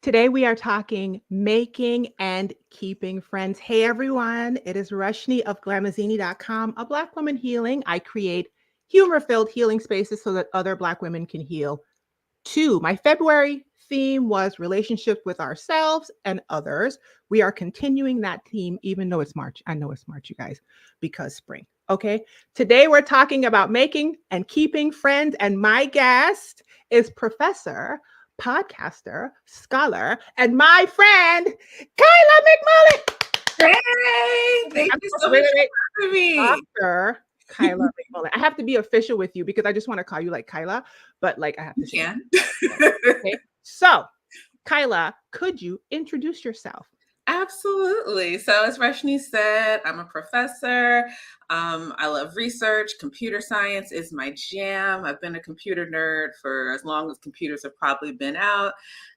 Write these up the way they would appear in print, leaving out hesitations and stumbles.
Today we are talking making and keeping friends. Hey everyone, it is Roshini of Glamazini.com, a Black woman healing. I create humor-filled healing spaces so that other Black women can heal too. My February theme was relationships with ourselves and others. We are continuing that theme even though it's March. I know it's March, you guys, because spring. Okay. Today we're talking about making and keeping friends, and my guest is Professor, podcaster, scholar, and my friend, Kyla McMullen. Hey, thank you so much for having me. Dr. Kyla McMullen. I have to be official with you because I just want to call you like Kyla, but like I have to say. Okay. So, Kyla, could you introduce yourself? Absolutely. So, as Roshini said, I'm a professor. I love research. Computer science is my jam. I've been a computer nerd for as long as computers have probably been out.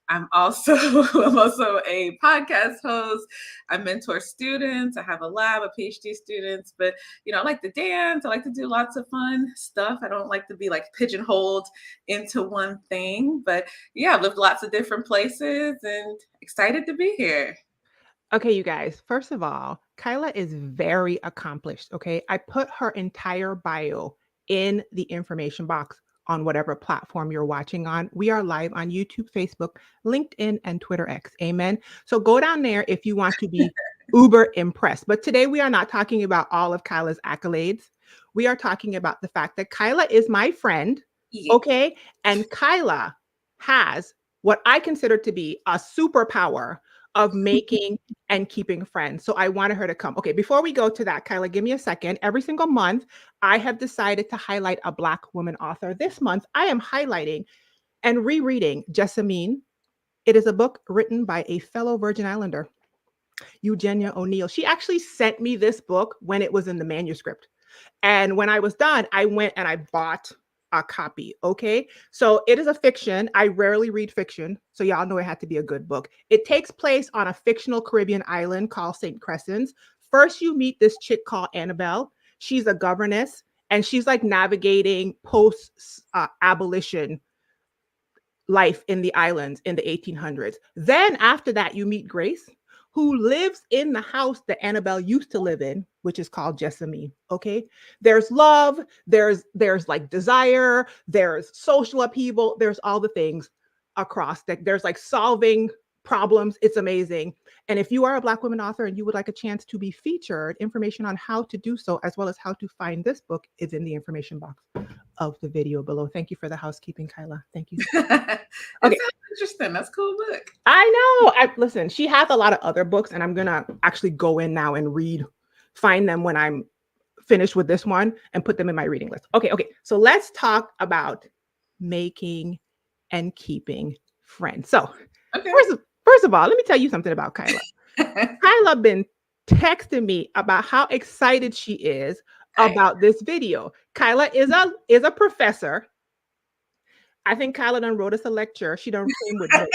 I'm also a podcast host. I mentor students. I have a lab of Ph.D. students. But I like to dance. I like to do lots of fun stuff. I don't like to be like pigeonholed into one thing. But yeah, I've lived lots of different places and excited to be here. Okay, you guys, first of all, Kyla is very accomplished. Okay. I put her entire bio in the information box on whatever platform you're watching on. We are live on YouTube, Facebook, LinkedIn, and Twitter X. Amen. So go down there if you want to be uber impressed. But today we are not talking about all of Kyla's accolades. We are talking about the fact that Kyla is my friend. Yeah. Okay. And Kyla has what I consider to be a superpower of making and keeping friends. So I wanted her to come. Okay, before we go to that, Kyla, give me a second. Every single month, I have decided to highlight a Black woman author. This month, I am highlighting and rereading Jessamine. It is a book written by a fellow Virgin Islander, Eugenia O'Neill. She actually sent me this book when it was in the manuscript. And when I was done, I went and I bought a copy. Okay. So it is a fiction. I rarely read fiction. So y'all know it had to be a good book. It takes place on a fictional Caribbean island called St. Crescens. First, you meet this chick called Annabelle. She's a governess and she's like navigating post abolition life in the islands in the 1800s. Then after that, you meet Grace, who lives in the house that Annabelle used to live in, which is called Jessamine. Okay. There's love, there's like desire, there's social upheaval, there's all the things across that. There's like solving problems. It's amazing. And if you are a Black woman author and you would like a chance to be featured, information on how to do so, as well as how to find this book, is in the information box of the video below. Thank you for the housekeeping, Kyla. Thank you. Okay. Sounds interesting. That's a cool book. I know. Listen, she has a lot of other books, and I'm gonna actually go in now and find them when I'm finished with this one and put them in my reading list. Okay. So let's talk about making and keeping friends. So Okay. First of all, let me tell you something about Kyla. Kyla been texting me about how excited she is about this video. Kyla is a professor. I think Kyla done wrote us a lecture. She done came with me.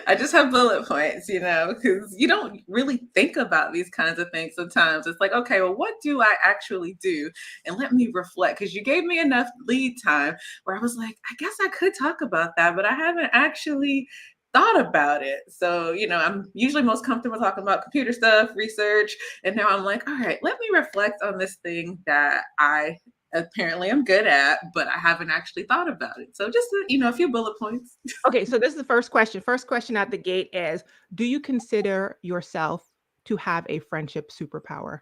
I just have bullet points, because you don't really think about these kinds of things sometimes. It's like, okay, well, what do I actually do? And let me reflect, because you gave me enough lead time where I was like, I guess I could talk about that, but I haven't actually thought about it. So, I'm usually most comfortable talking about computer stuff, research. And now I'm like, all right, let me reflect on this thing that I apparently I'm good at, but I haven't actually thought about it. So just, a few bullet points. Okay, so this is the first question. First question out the gate is, do you consider yourself to have a friendship superpower?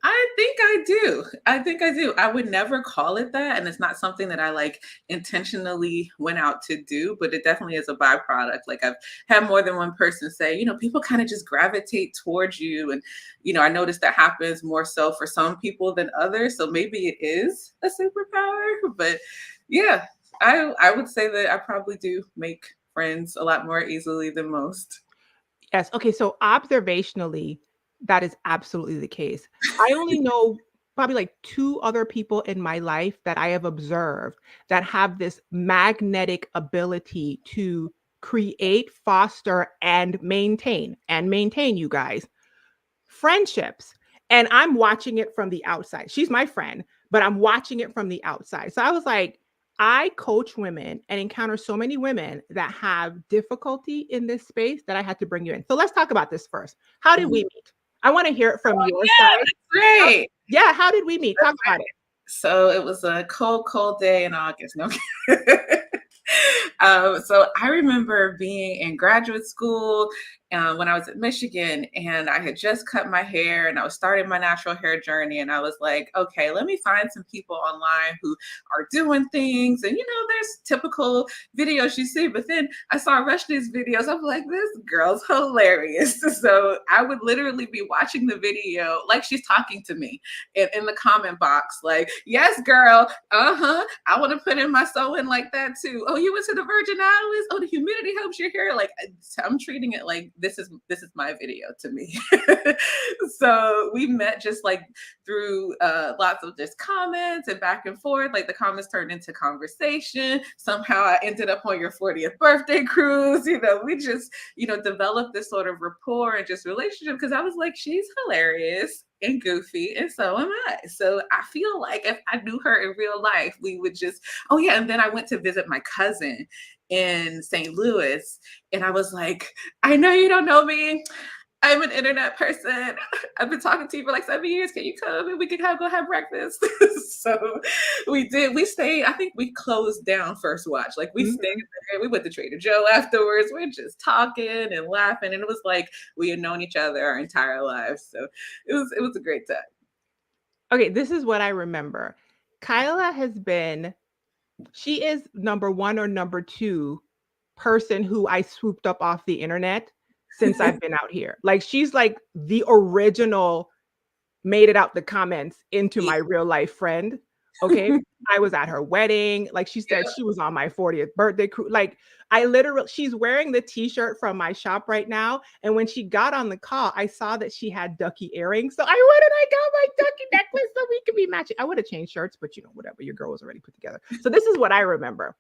I think I do. I would never call it that. And it's not something that I intentionally went out to do, but it definitely is a byproduct. Like I've had more than one person say, people kind of just gravitate towards you. And, I noticed that happens more so for some people than others. So maybe it is a superpower, but yeah, I would say that I probably do make friends a lot more easily than most. Yes. Okay, so observationally, that is absolutely the case. I only know probably like 2 other people in my life that I have observed that have this magnetic ability to create, foster, and maintain, you guys, friendships. And I'm watching it from the outside. She's my friend, but I'm watching it from the outside. So I was like, I coach women and encounter so many women that have difficulty in this space that I had to bring you in. So let's talk about this first. How did we meet? I want to hear it from your Yeah, side. that's great. Yeah, how did we meet? Talk about it. So it was a cold, cold day in August. No. So I remember being in graduate school when I was at Michigan, and I had just cut my hair and I was starting my natural hair journey. And I was like, okay, let me find some people online who are doing things. And, there's typical videos you see, but then I saw Rushni's videos. I'm like, this girl's hilarious. So I would literally be watching the video like she's talking to me in the comment box, like, yes, girl, I want to put in my sewing like that too. Oh, you went to the Virgin Islands? Oh, the humidity helps your hair. Like, I'm treating it like this is my video to me. So we met just like through lots of just comments and back and forth. Like the comments turned into conversation. Somehow I ended up on your 40th birthday cruise. We just, developed this sort of rapport and just relationship because I was like, she's hilarious and goofy, and so am I. So I feel like if I knew her in real life, we would just, oh yeah. And then I went to visit my cousin in St. Louis, and I was like, I know you don't know me. I'm an internet person. I've been talking to you for like 7 years. Can you come and we can go have breakfast? So we did. We stayed. I think we closed down First Watch. Like we stayed there. We went to Trader Joe afterwards. We're just talking and laughing, and it was like we had known each other our entire lives. So it was a great time. Okay, this is what I remember. Kyla she is number one or number two person who I swooped up off the internet since I've been out here. Like she's like the original made it out the comments into my real life friend. Okay. I was at her wedding. Like she said, she was on my 40th birthday cruise. Like she's wearing the t-shirt from my shop right now. And when she got on the call, I saw that she had ducky earrings. So I went and I got my ducky necklace so we could be matching. I would have changed shirts, but whatever, your girl was already put together. So this is what I remember.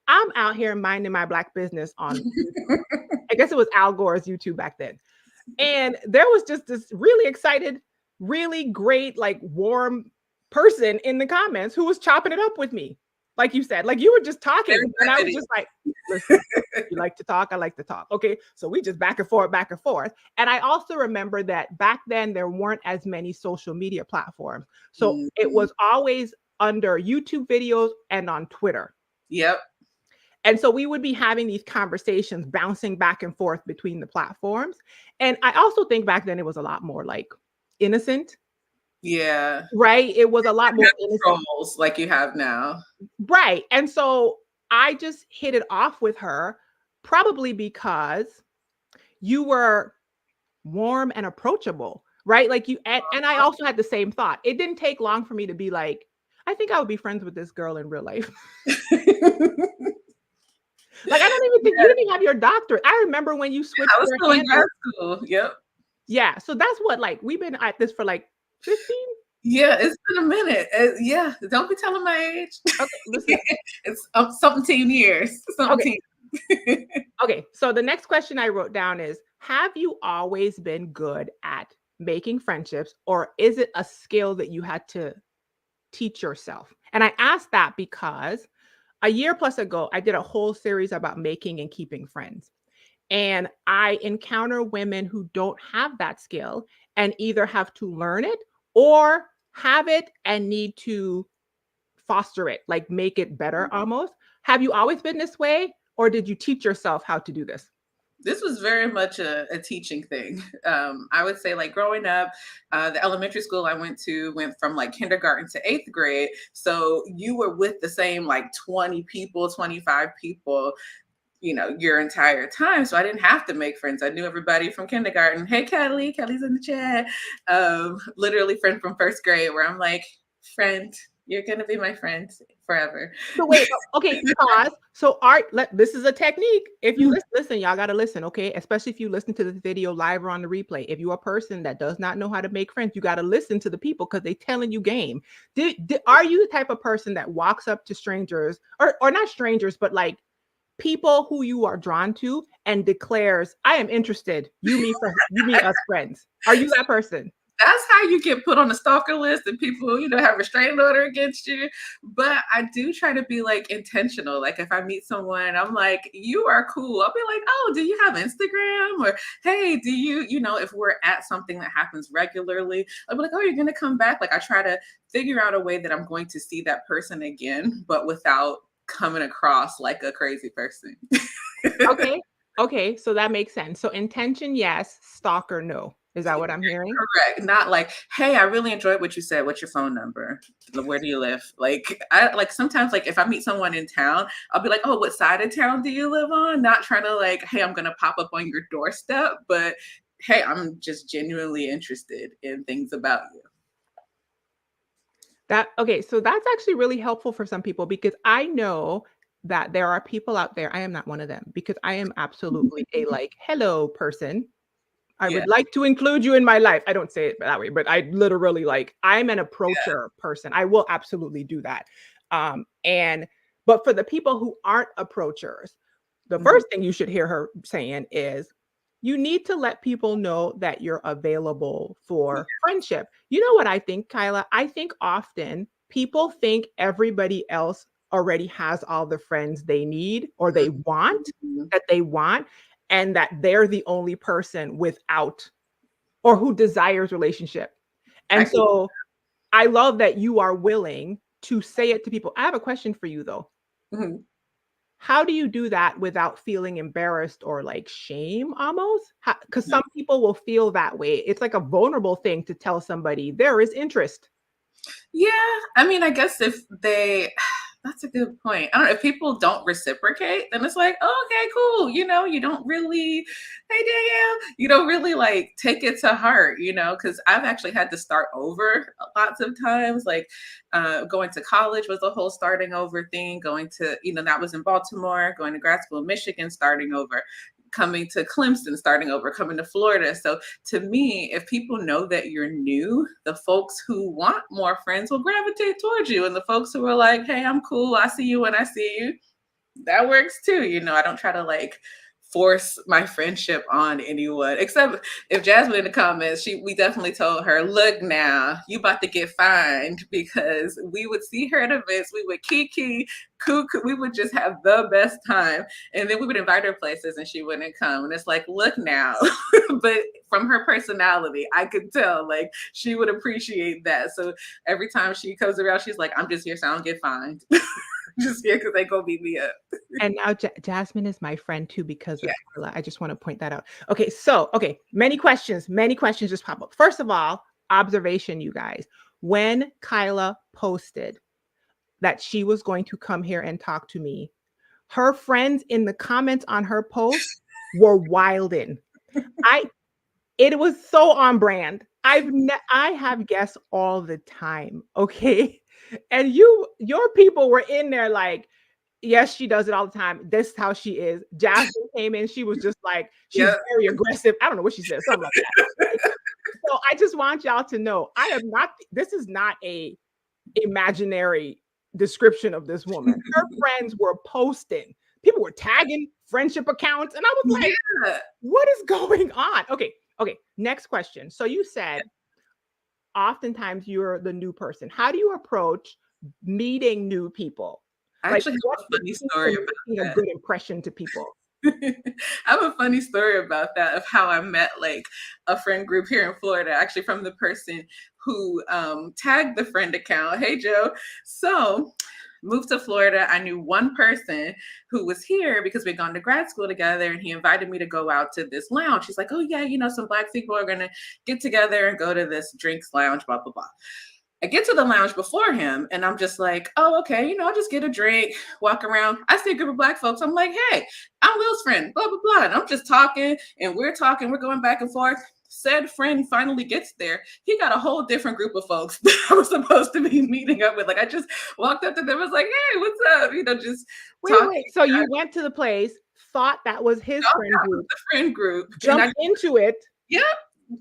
I'm out here minding my Black business on YouTube. I guess it was Al Gore's YouTube back then. And there was just this really excited, really great, like warm person in the comments who was chopping it up with me. Like you said, like you were just talking. And I was just like, listen, you like to talk, I like to talk. Okay. So we just back and forth, back and forth. And I also remember that back then there weren't as many social media platforms. So it was always under YouTube videos and on Twitter. Yep. And so we would be having these conversations bouncing back and forth between the platforms. And I also think back then it was a lot more like innocent. Yeah. Right. It was a lot more innocent. Trolls like you have now. Right. And so I just hit it off with her, probably because you were warm and approachable. Right. Like and I also had the same thought. It didn't take long for me to be like, I think I would be friends with this girl in real life. Like, I don't even think you didn't have your doctorate. I remember when you switched. I was still in grad school. Yep. Yeah. So that's what, like, we've been at this for like 15. Yeah, it's been a minute. Yeah, don't be telling my age. Okay, listen. It's 17 years. 17. Okay. So the next question I wrote down is, have you always been good at making friendships, or is it a skill that you had to teach yourself? And I asked that because a year plus ago, I did a whole series about making and keeping friends. And I encounter women who don't have that skill and either have to learn it or have it and need to foster it, like make it better almost. Have you always been this way, or did you teach yourself how to do this? This was very much a teaching thing. I would say, like, growing up, the elementary school I went from like kindergarten to 8th grade. So you were with the same like 20 people, 25 people, your entire time. So I didn't have to make friends. I knew everybody from kindergarten. Hey, Kelly's in the chat. Literally friend from 1st grade, where I'm like, friend, you're going to be my friend forever. So wait, okay, pause. So this is a technique. If you listen, y'all got to listen, okay? Especially if you listen to this video live or on the replay. If you're a person that does not know how to make friends, you got to listen to the people because they telling you game. Are you the type of person that walks up to strangers or not strangers, but like people who you are drawn to and declares, I am interested. You meet us friends. Are you that person? That's how you get put on the stalker list and people, have restraining order against you. But I do try to be like intentional. Like if I meet someone, I'm like, you are cool. I'll be like, oh, do you have Instagram? Or hey, do you, if we're at something that happens regularly, I'll be like, oh, you're gonna come back. Like I try to figure out a way that I'm going to see that person again, but without coming across like a crazy person. Okay. Okay. So that makes sense. So intention, yes. Stalker, no. Is that what I'm hearing? Correct. Not like, hey, I really enjoyed what you said. What's your phone number? Where do you live? Like, I like sometimes, like, if I meet someone in town, I'll be like, oh, what side of town do you live on? Not trying to, like, hey, I'm going to pop up on your doorstep, but hey, I'm just genuinely interested in things about you. Okay, so that's actually really helpful for some people because I know that there are people out there. I am not one of them because I am absolutely a like hello person. I Yeah. would like to include you in my life. I don't say it that way, but I literally like I'm an Yeah. approacher person. I will absolutely do that. And but for the people who aren't approachers, the Mhm. first thing you should hear her saying is you need to let people know that you're available Yeah. for friendship. You know what I think, Kyla? I think often people think everybody else already has all the friends they need or they want Mhm. that they want and that they're the only person without or who desires relationship. I And could. so I love that you are willing to say it to people. I have a question for you though. Mhm. How do you do that without feeling embarrassed or like shame almost? Because some people will feel that way. It's like a vulnerable thing to tell somebody there is interest. Yeah, I mean, I guess if they that's a good point. I don't know if people don't reciprocate, then it's like, oh, okay, cool. You don't really, hey Danielle, you don't really like take it to heart, because I've actually had to start over lots of times. Like going to college was a whole starting over thing. Going to, that was in Baltimore, going to grad school in Michigan, starting over, coming to Clemson, starting over, coming to Florida. So to me, if people know that you're new, the folks who want more friends will gravitate towards you. And the folks who are like, hey, I'm cool, I see you when I see you, that works too. I don't try to like force my friendship on anyone, except if Jasmine in the comments, we definitely told her, look now, you about to get fined, because we would see her at events, we would kiki, cuckoo, we would just have the best time. And then we would invite her places and she wouldn't come. And it's like, look now. But from her personality, I could tell like she would appreciate that. So every time she comes around, she's like, I'm just here so I don't get fined. Just here because they go beat me up. And now Jasmine is my friend too because Yeah. of Carla. I just want to point that out. Okay, so many questions just pop up. First of all, observation, you guys. When Kyla posted that she was going to come here and talk to me, her friends in the comments on her post were wilding. It was so on brand. I have guests all the time, okay? And your people were in there like, yes, she does it all the time. This is how she is. Jasmine came in, she was just like, she's Yeah. very aggressive. I don't know what she said, something like that. Right? So I just want y'all to know, this is not a imaginary description of this woman. Her friends were posting. People were tagging friendship accounts. And I was like, Yeah. what is going on? Okay. Next question. So you said oftentimes you're the new person. How do you approach meeting new people? I Like, actually have what's a the funny key story to about making a that. good impression to people? I have a funny story about that, of how I met like a friend group here in Florida, actually from the person who tagged the friend account. Hey Joe. So moved to Florida. I knew one person who was here because we'd gone to grad school together, and he invited me to go out to this lounge. He's like, oh yeah, some Black people are gonna get together and go to this drinks lounge, blah blah blah. I get to the lounge before him and I'm just like, oh, okay, I'll just get a drink, walk around. I see a group of Black folks. I'm like, hey, I'm Will's friend, blah, blah, blah. And I'm just talking and we're going back and forth. Said friend finally gets there. He got a whole different group of folks that I was supposed to be meeting up with. Like, I just walked up to them, was like, hey, what's up? Just talking. Wait. So you went to the place, thought that was his Thought friend that was group, the friend group. And jumped into it. yeah,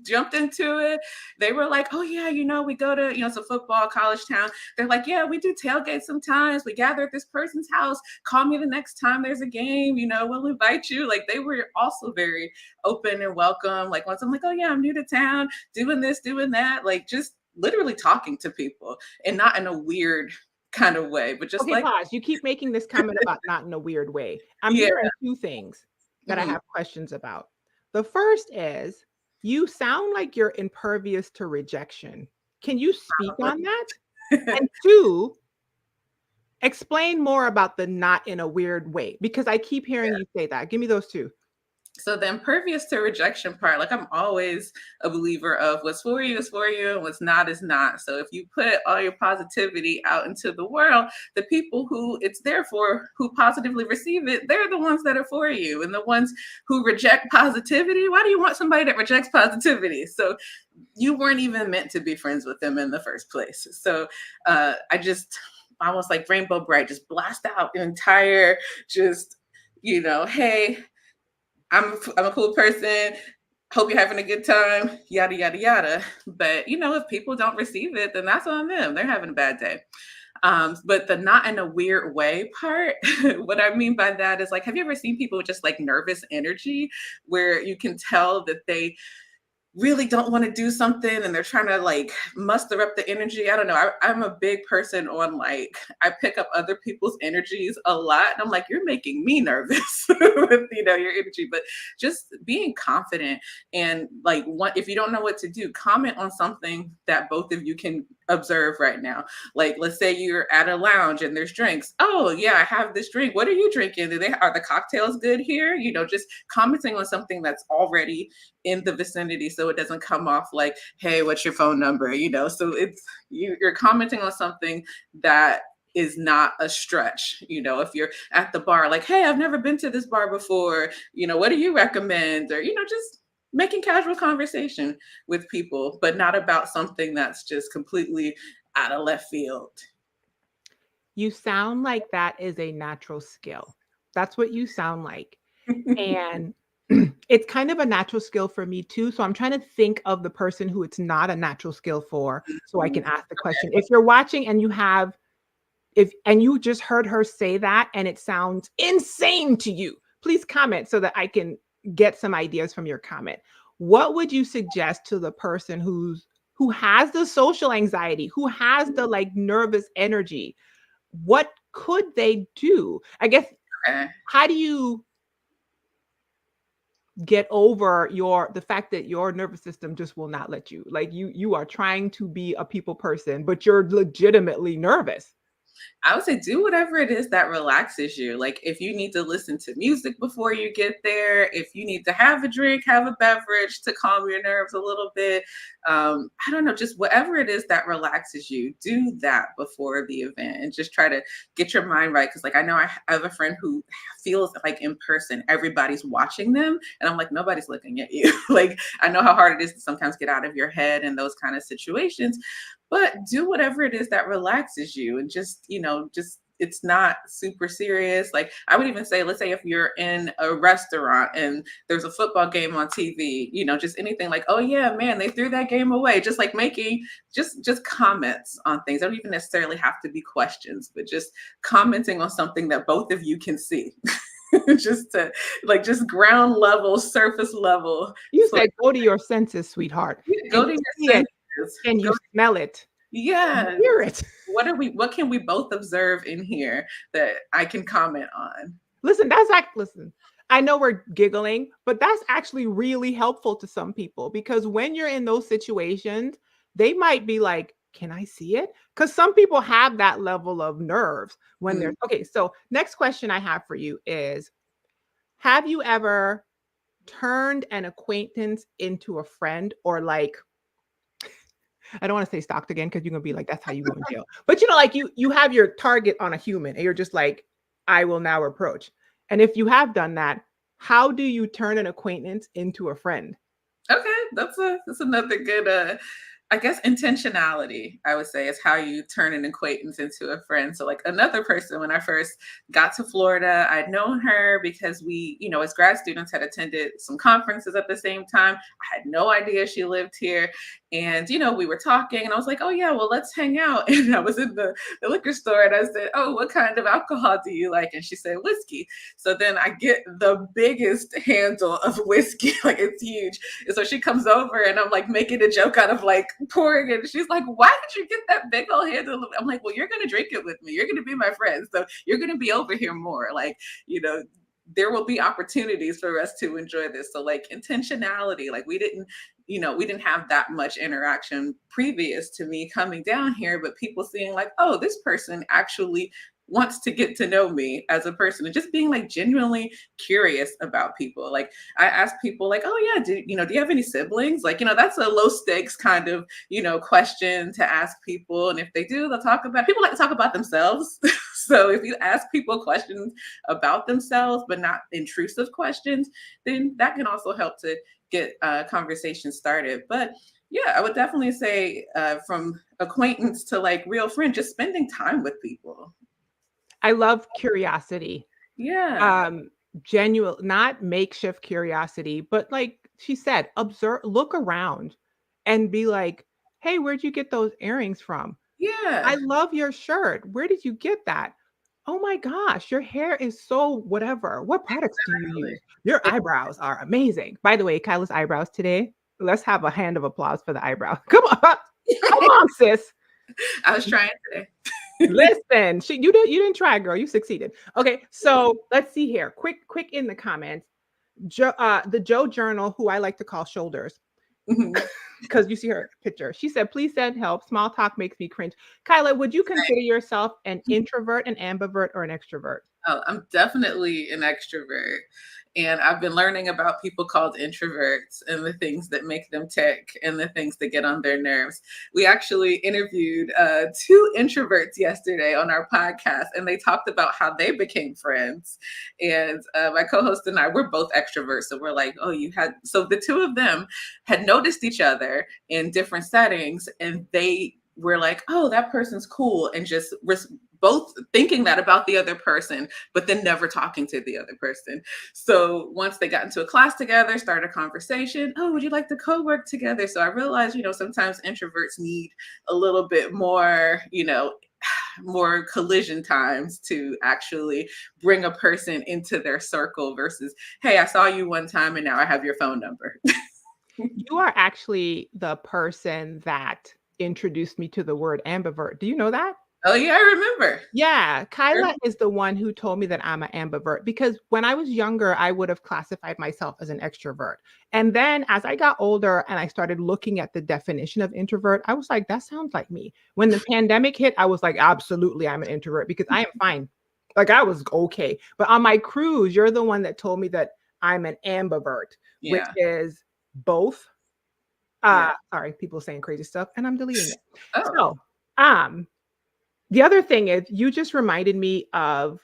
jumped into it. They were like, oh yeah, we go to, it's a football college town. They're like, yeah, we do tailgates sometimes. We gather at this person's house. Call me the next time there's a game, we'll invite you. Like they were also very open and welcome. Like once I'm like, oh yeah, I'm new to town, doing this, doing that, like just literally talking to people and not in a weird kind of way, but just Okay, like, pause. You keep making this comment about not in a weird way. I'm yeah. hearing two things that I Mhm. have questions about. The first is you sound like you're impervious to rejection. Can you speak on that? And two, explain more about the not in a weird way because I keep hearing you say that. Give me those two. So the impervious to rejection part, like I'm always a believer of what's for you is for you and what's not is not. So if you put all your positivity out into the world, the people who it's there for, who positively receive it, they're the ones that are for you. And the ones who reject positivity, why do you want somebody that rejects positivity? So you weren't even meant to be friends with them in the first place. So I just almost like Rainbow Bright, just blast out the entire, just, hey, I'm a cool person. Hope you're having a good time, yada, yada, yada. But, if people don't receive it, then that's on them. They're having a bad day. But the not in a weird way part, what I mean by that is like, have you ever seen people with just like nervous energy where you can tell that they really don't want to do something and they're trying to like muster up the energy? I don't know. I'm a big person on like, I pick up other people's energies a lot. And I'm like, you're making me nervous with, your energy, but just being confident and like if you don't know what to do, comment on something that both of you can observe right now. Like, let's say you're at a lounge and there's drinks. Oh yeah, I have this drink. What are you drinking? Are the cocktails good here? Just commenting on something that's already in the vicinity so it doesn't come off like, hey, what's your phone number? So it's you're commenting on something that is not a stretch. If you're at the bar, like, hey, I've never been to this bar before, what do you recommend? Or just making casual conversation with people, but not about something that's just completely out of left field. You sound like that is a natural skill. That's what you sound like. And it's kind of a natural skill for me too. So I'm trying to think of the person who it's not a natural skill for so I can ask the question. If you're watching and you just heard her say that and it sounds insane to you, please comment so that I can get some ideas from your comment. What would you suggest to the person who has the social anxiety, who has the like nervous energy? What could they do? I guess, Okay. how do you get over the fact that your nervous system just will not let you? Like you are trying to be a people person, but you're legitimately nervous. I would say do whatever it is that relaxes you. Like if you need to listen to music before you get there, if you need to have a drink, have a beverage to calm your nerves a little bit. I don't know, just whatever it is that relaxes you, do that before the event and just try to get your mind right. Cause like I know I have a friend who feels like in person, everybody's watching them. And I'm like, nobody's looking at you. Like I know how hard it is to sometimes get out of your head in those kind of situations, but do whatever it is that relaxes you and just, just it's not super serious. Like I would even say, let's say if you're in a restaurant and there's a football game on TV, just anything like, oh yeah, man, they threw that game away. Just like making just comments on things. They don't even necessarily have to be questions, but just commenting on something that both of you can see. Just to like just ground level, surface level. You So said go to your senses, sweetheart. go Can to you your see it? senses. Can you Go, smell it? Can you yeah. hear it? What can we both observe in here that I can comment on? Listen, listen. I know we're giggling, but that's actually really helpful to some people because when you're in those situations, they might be like, "Can I see it?" Because some people have that level of nerves when they're Mm. okay. So, next question I have for you is: have you ever turned an acquaintance into a friend, or like, I don't want to say stalked again because you're gonna be like, that's how you go in jail. But like you have your target on a human and you're just like, I will now approach. And if you have done that, how do you turn an acquaintance into a friend? Okay, that's another good I guess intentionality, I would say, is how you turn an acquaintance into a friend. So, like another person, when I first got to Florida, I'd known her because we, as grad students, had attended some conferences at the same time. I had no idea she lived here. And, we were talking, and I was like, oh, yeah, well, let's hang out. And I was in the liquor store, and I said, oh, what kind of alcohol do you like? And she said, whiskey. So then I get the biggest handle of whiskey, like it's huge. And so she comes over, and I'm like making a joke out of like pouring it. She's like, why did you get that big old handle? I'm like, well, you're going to drink it with me. You're going to be my friend. So you're going to be over here more. Like, there will be opportunities for us to enjoy this. So like intentionality, like we didn't have that much interaction previous to me coming down here, but people seeing like, oh, this person actually wants to get to know me as a person, and just being like genuinely curious about people. Like I ask people like, oh yeah, do you have any siblings? Like, that's a low stakes kind of, question to ask people. And if they do, people like to talk about themselves. So if you ask people questions about themselves, but not intrusive questions, then that can also help to get conversation started. But yeah, I would definitely say from acquaintance to like real friend, just spending time with people. I love curiosity. Yeah. Genuine, not makeshift curiosity, but like she said, observe, look around and be like, hey, where'd you get those earrings from? I Yeah. love your shirt. Where did you get that? Oh my gosh, your hair is so whatever. What products do you Exactly. use? Your eyebrows are amazing. By the way, Kyla's eyebrows today. Let's have a hand of applause for the eyebrows. Come on. Come on, sis. I was trying today. Listen, you didn't try, girl. You succeeded. Okay, so let's see here. Quick in the comments. The Joe Journal, who I like to call Shoulders, Mhm. because you see her picture. She said, "Please send help. Small talk makes me cringe." Kyla, would you consider yourself an introvert, an ambivert, or an extrovert? Oh, I'm definitely an extrovert. And I've been learning about people called introverts and the things that make them tick and the things that get on their nerves. We actually interviewed two introverts yesterday on our podcast, and they talked about how they became friends. And my co host and I, we're both extroverts. So we're like, oh, so the two of them had noticed each other in different settings, and they were like, oh, that person's cool, and just both thinking that about the other person, but then never talking to the other person. So once they got into a class together, started a conversation, oh, would you like to co-work together? So I realized, sometimes introverts need a little bit more, more collision times to actually bring a person into their circle versus, hey, I saw you one time and now I have your phone number. You are actually the person that introduced me to the word ambivert. Do you know that? Oh yeah, I remember. Yeah, Kyla is the one who told me that I'm an ambivert because when I was younger, I would have classified myself as an extrovert. And then as I got older and I started looking at the definition of introvert, I was like, that sounds like me. When the pandemic hit, I was like, absolutely, I'm an introvert because I am fine. Like I was okay. But on my cruise, you're the one that told me that I'm an ambivert, which Yeah. is both. Yeah. Sorry, people saying crazy stuff, and I'm deleting it. Oh. So, the other thing is you just reminded me of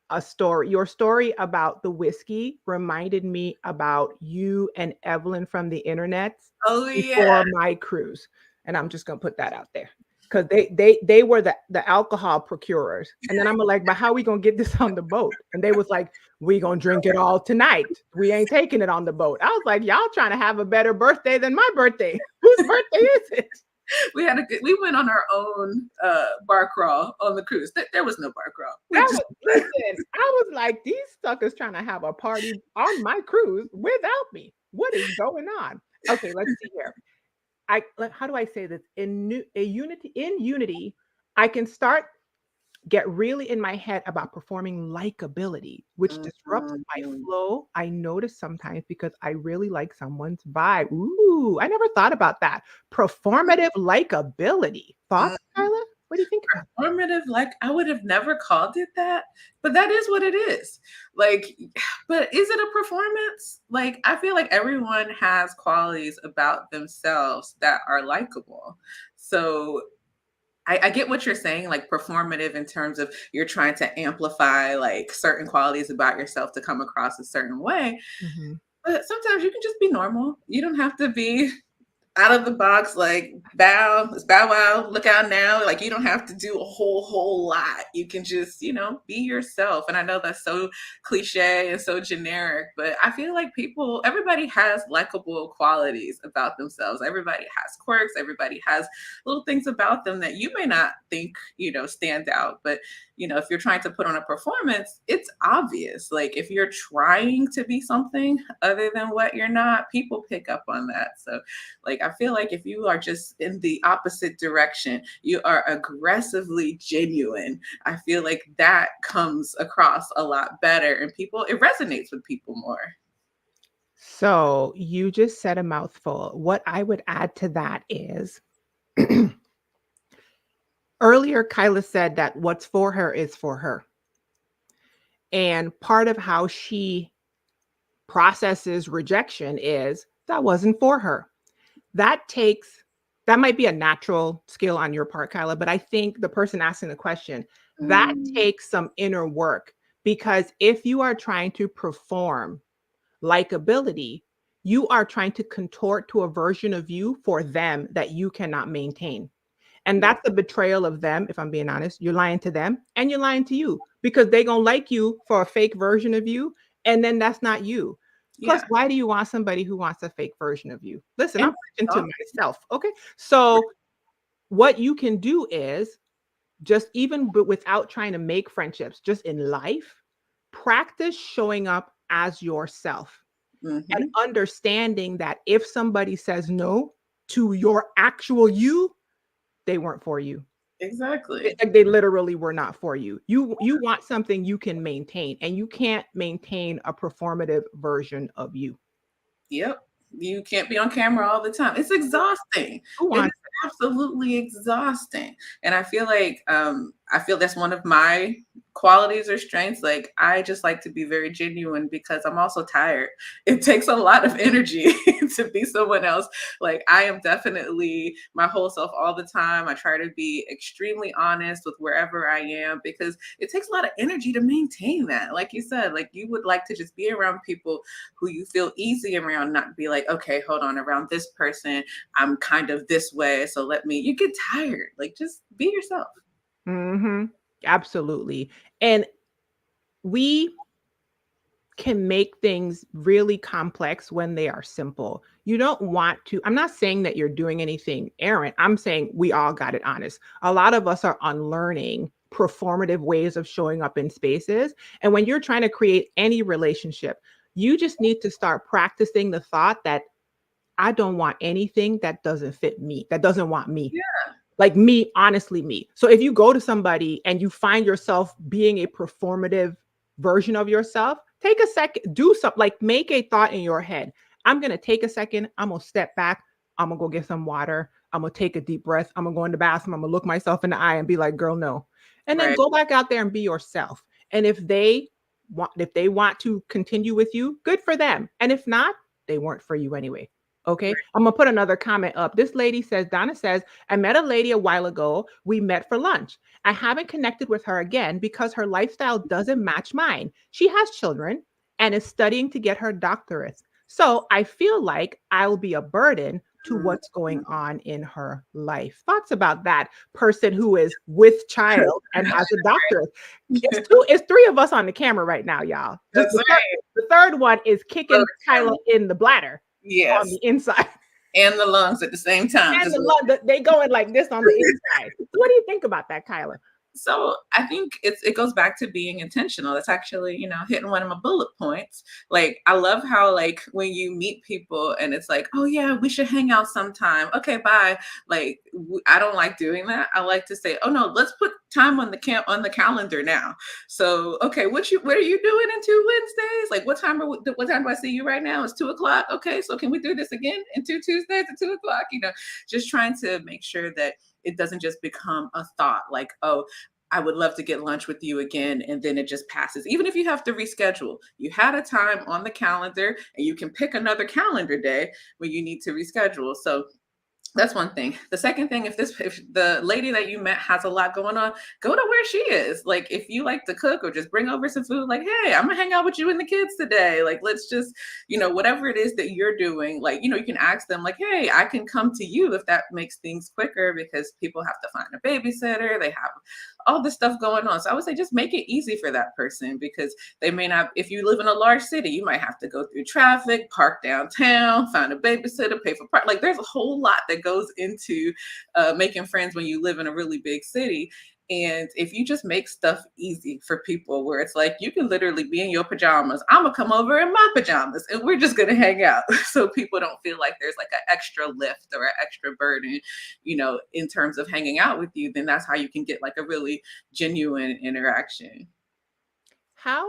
a story. Your story about the whiskey reminded me about you and Evelyn from the internet Oh yeah. before my cruise. And I'm just gonna put that out there. Because they were the alcohol procurers. And then I'm like, but how are we gonna get this on the boat? And they was like, we gonna drink it all tonight. We ain't taking it on the boat. I was like, y'all trying to have a better birthday than my birthday. Whose birthday is it? We went on our own bar crawl on the cruise. There was no bar crawl. Listen, I was like, these suckers trying to have a party on my cruise without me. What is going on? Okay, let's see here. How do I say this? In unity, I can get really in my head about performing likability, which disrupts my Mhm. flow. I notice sometimes because I really like someone's vibe. Ooh, I never thought about that. Performative likability. Thoughts, Kyla? What do you think about Performative, like I would have never called it that, but that is what it is. Like, but is it a performance? Like, I feel like everyone has qualities about themselves that are likable. So I get what you're saying, like performative in terms of you're trying to amplify like certain qualities about yourself to come across a certain way. that? But sometimes you can just be normal. You don't have to be out of the box, like bow, it's bow wow, look out now. Like you don't have to do a whole lot. You can just, be yourself. And I know that's so cliche and so generic, but I feel like everybody has likable qualities about themselves. Everybody has quirks. Everybody has little things about them that you may not think, stand out. But if you're trying to put on a performance, it's obvious. Like if you're trying to be something other than what you're not, people pick up on that. So, like, I feel like if you are just in the opposite direction, you are aggressively genuine. I feel like that comes across a lot better and it resonates with people more. So you just said a mouthful. What I would add to that is earlier, Kyla said that what's for her is for her. And part of how she processes rejection is that wasn't for her. That might be a natural skill on your part, Kyla, but I think the person asking the question, that Mm, takes some inner work, because if you are trying to perform likability, you are trying to contort to a version of you for them that you cannot maintain. And yeah, that's the betrayal of them. If I'm being honest, you're lying to them and you're lying to you, because they going to like you for a fake version of you. And then that's not you. Plus, yeah. why do you want somebody who wants a fake version of you? Listen, And I'm preaching to myself. Okay. So what you can do is just, even but without trying to make friendships, just in life, practice showing up as yourself and mm-hmm, understanding that if somebody says no to your actual you, they weren't for you. exactly. They literally were not for you. You want something you can maintain, and you can't maintain a performative version of you. Yep. You can't be on camera all the time. It's exhausting. Who It is wants absolutely exhausting. And I feel that's one of my qualities or strengths. Like I just like to be very genuine because I'm also tired. It takes a lot of energy to be someone else. Like I am definitely my whole self all the time. I try to be extremely honest with wherever I am because it takes a lot of energy to maintain that. Like you said, like you would like to just be around people who you feel easy around, not be like, okay, hold on, around this person, I'm kind of this way. So you get tired. Like just be yourself. Mhm. Absolutely. And we can make things really complex when they are simple. You don't want to, I'm not saying that you're doing anything errant. I'm saying we all got it honest. A lot of us are unlearning performative ways of showing up in spaces. And when you're trying to create any relationship, you just need to start practicing the thought that I don't want anything that doesn't fit me, that doesn't want me. Yeah. Like me, honestly, me. So if you go to somebody and you find yourself being a performative version of yourself, take a second, do something, like make a thought in your head. I'm going to take a second. I'm going to step back. I'm going to go get some water. I'm going to take a deep breath. I'm going to go in the bathroom. I'm going to look myself in the eye and be like, girl, no. And then Right. go back out there and be yourself. And if they want to continue with you, good for them. And if not, they weren't for you anyway. Okay. Right. I'm going to put another comment up. This lady says, Donna says, I met a lady a while ago. We met for lunch. I haven't connected with her again because her lifestyle doesn't match mine. She has children and is studying to get her doctorate. So I feel like I'll be a burden to what's going Mhm. on in her life. Thoughts about that person who is with child and has a doctorate? It's three of us on the camera right now, y'all. Just That's the third one is right. kicking Kyla in the bladder on Yes. the inside. And the lungs at the same time. And Just they going like this on the inside. What do you think about that, Kyla? so I think it goes back to being intentional. That's actually, hitting one of my bullet points. Like I love how like when you meet people and it's like, oh yeah, we should hang out sometime. Okay, bye. Like I don't like doing that. I like to say, oh no, let's put time on the calendar now. So okay, what are you doing in 2 Wednesdays? Like what time do I see you right now? It's 2 o'clock. Okay, so can we do this again in 2 Tuesdays at 2 o'clock? Just trying to make sure that it doesn't just become a thought like, oh, I would love to get lunch with you again. And then it just passes. Even if you have to reschedule, you had a time on the calendar and you can pick another calendar day when you need to reschedule. So That's one thing. The second thing, if the lady that you met has a lot going on, go to where she is. Like if you like to cook or just bring over some food, like, hey, I'm gonna hang out with you and the kids today. Like let's just, whatever it is that you're doing, like, you can ask them like, hey, I can come to you if that makes things quicker because people have to find a babysitter, they have all this stuff going on. So I would say just make it easy for that person because they may not, if you live in a large city, you might have to go through traffic, park downtown, find a babysitter, pay for park. Like there's a whole lot that goes into making friends when you live in a really big city. And if you just make stuff easy for people where it's like you can literally be in your pajamas, I'm gonna come over in my pajamas and we're just gonna hang out. So people don't feel like there's like an extra lift or an extra burden, in terms of hanging out with you, then that's how you can get like a really genuine interaction. How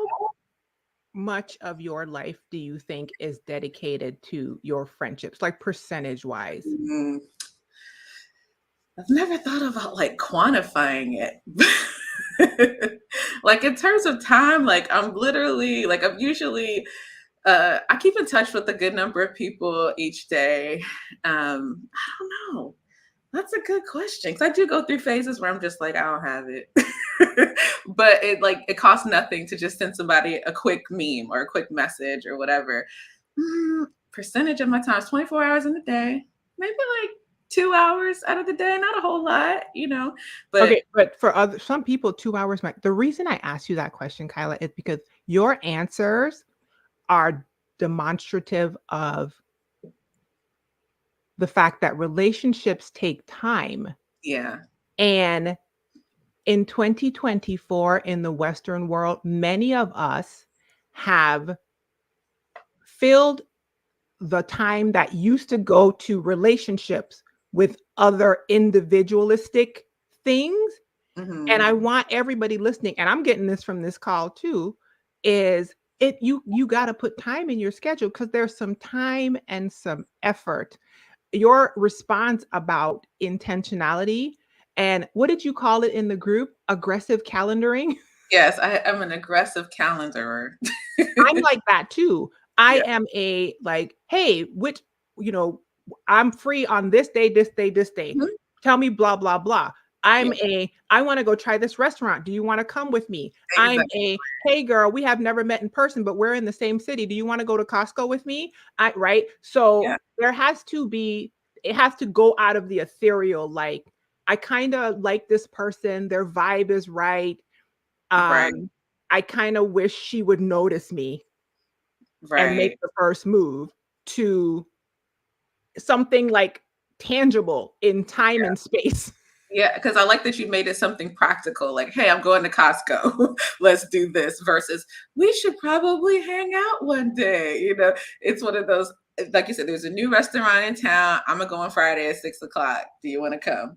much of your life do you think is dedicated to your friendships, like percentage wise? Mm, I've never thought about like quantifying it. Like in terms of time, like I'm literally like I'm usually I keep in touch with a good number of people each day. I don't know. That's a good question because I do go through phases where I'm just like, I don't have it. But it costs nothing to just send somebody a quick meme or a quick message or whatever. Percentage of my time is 24 hours in a day, maybe like 2 hours out of the day, not a whole lot. But Okay, but for some people, 2 hours might. The reason I asked you that question, Kyla, is because your answers are demonstrative of the fact that relationships take time. yeah. And in 2024, in the Western world, many of us have filled the time that used to go to relationships with other individualistic things. And I Hmm. want everybody listening, and I'm getting this from this call too, is you got to put time in your schedule because there's some time and some effort. Your response about intentionality and what did you call it in the group? Aggressive calendaring. Yes, I'm an aggressive calendarer. I'm like that too. I Yeah. am a like, hey, which, you know, I'm free on this day, this day, this day. Mhm. Tell me blah, blah, blah. Yeah, I want to go try this restaurant. Do you want to come with me? I'm exactly. a, hey girl, we have never met in person, but we're in the same city. Do you want to go to Costco with me? Right. So Yeah, there has to be, it has to go out of the ethereal. Like, I kind of like this person, their vibe is right. right, Um, I kind of wish she would notice me and make right. the first move to something like tangible in time and space. Yeah, because I like that you made it something practical, like, "Hey, I'm going to Costco. Let's do this," versus, "We should probably hang out one day." It's one of those like you said, "There's a new restaurant in town. Imma go on Friday at 6 o'clock. Do you wanna come?"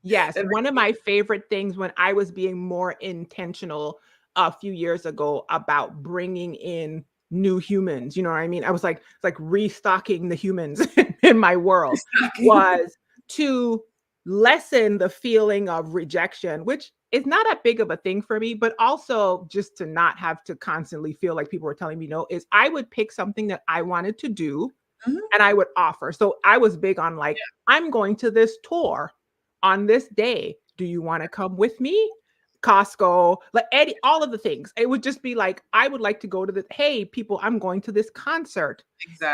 Yes, And one of my favorite things when I was being more intentional a few years ago about bringing in new humans, you know what I mean? I was like, it's like restocking the humans in my world was to lessen the feeling of rejection, which is not that big of a thing for me, but also just to not have to constantly feel like people were telling me no, is I would pick something that I wanted to do Mhm, and I would offer. So I was big on like, I'm going to this tour on this day. Do you want to come with me? Costco, like Eddie, all of the things. It would just be like, I would like to go to the, hey, people, I'm going to this concert.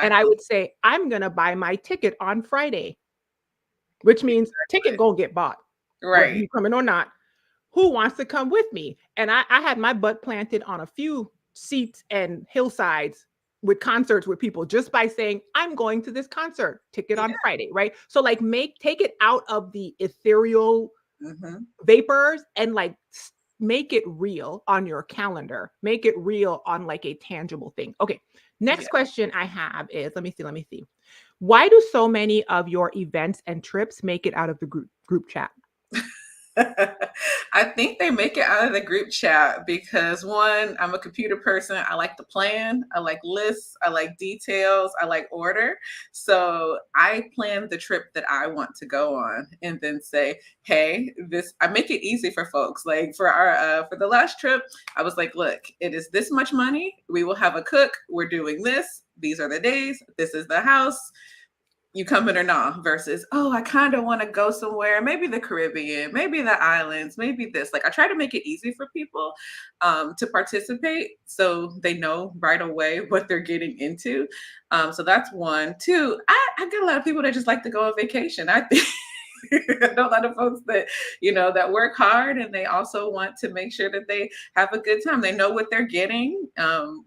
And I exactly, would say, I'm going to buy my ticket on Friday, which means ticket exactly. going to get bought, whether Right. you coming or not. Who wants to come with me? And I had my butt planted on a few seats and hillsides with concerts with people just by saying, I'm going to this concert, ticket on Yeah, Friday, right? So like take it out of the ethereal mhm, vapors and like make it real on your calendar. Make it real on like a tangible thing. Okay. yeah. Next question I have is let me see. Why do so many of your events and trips make it out of the group chat? I think they make it out of the group chat because one, I'm a computer person. I like to plan, I like lists, I like details, I like order. So I plan the trip that I want to go on and then say, hey, this I make it easy for folks. Like for the last trip, I was like, look, it is this much money. We will have a cook. We're doing this. These are the days. This is the house. you coming or not, versus, oh, I kind of want to go somewhere, maybe the Caribbean, maybe the islands, maybe this. Like, I try to make it easy for people to participate so they know right away what they're getting into. So that's one. Two, I get a lot of people that just like to go on vacation. I think I know a lot of folks that, that work hard, and they also want to make sure that they have a good time. They know what they're getting.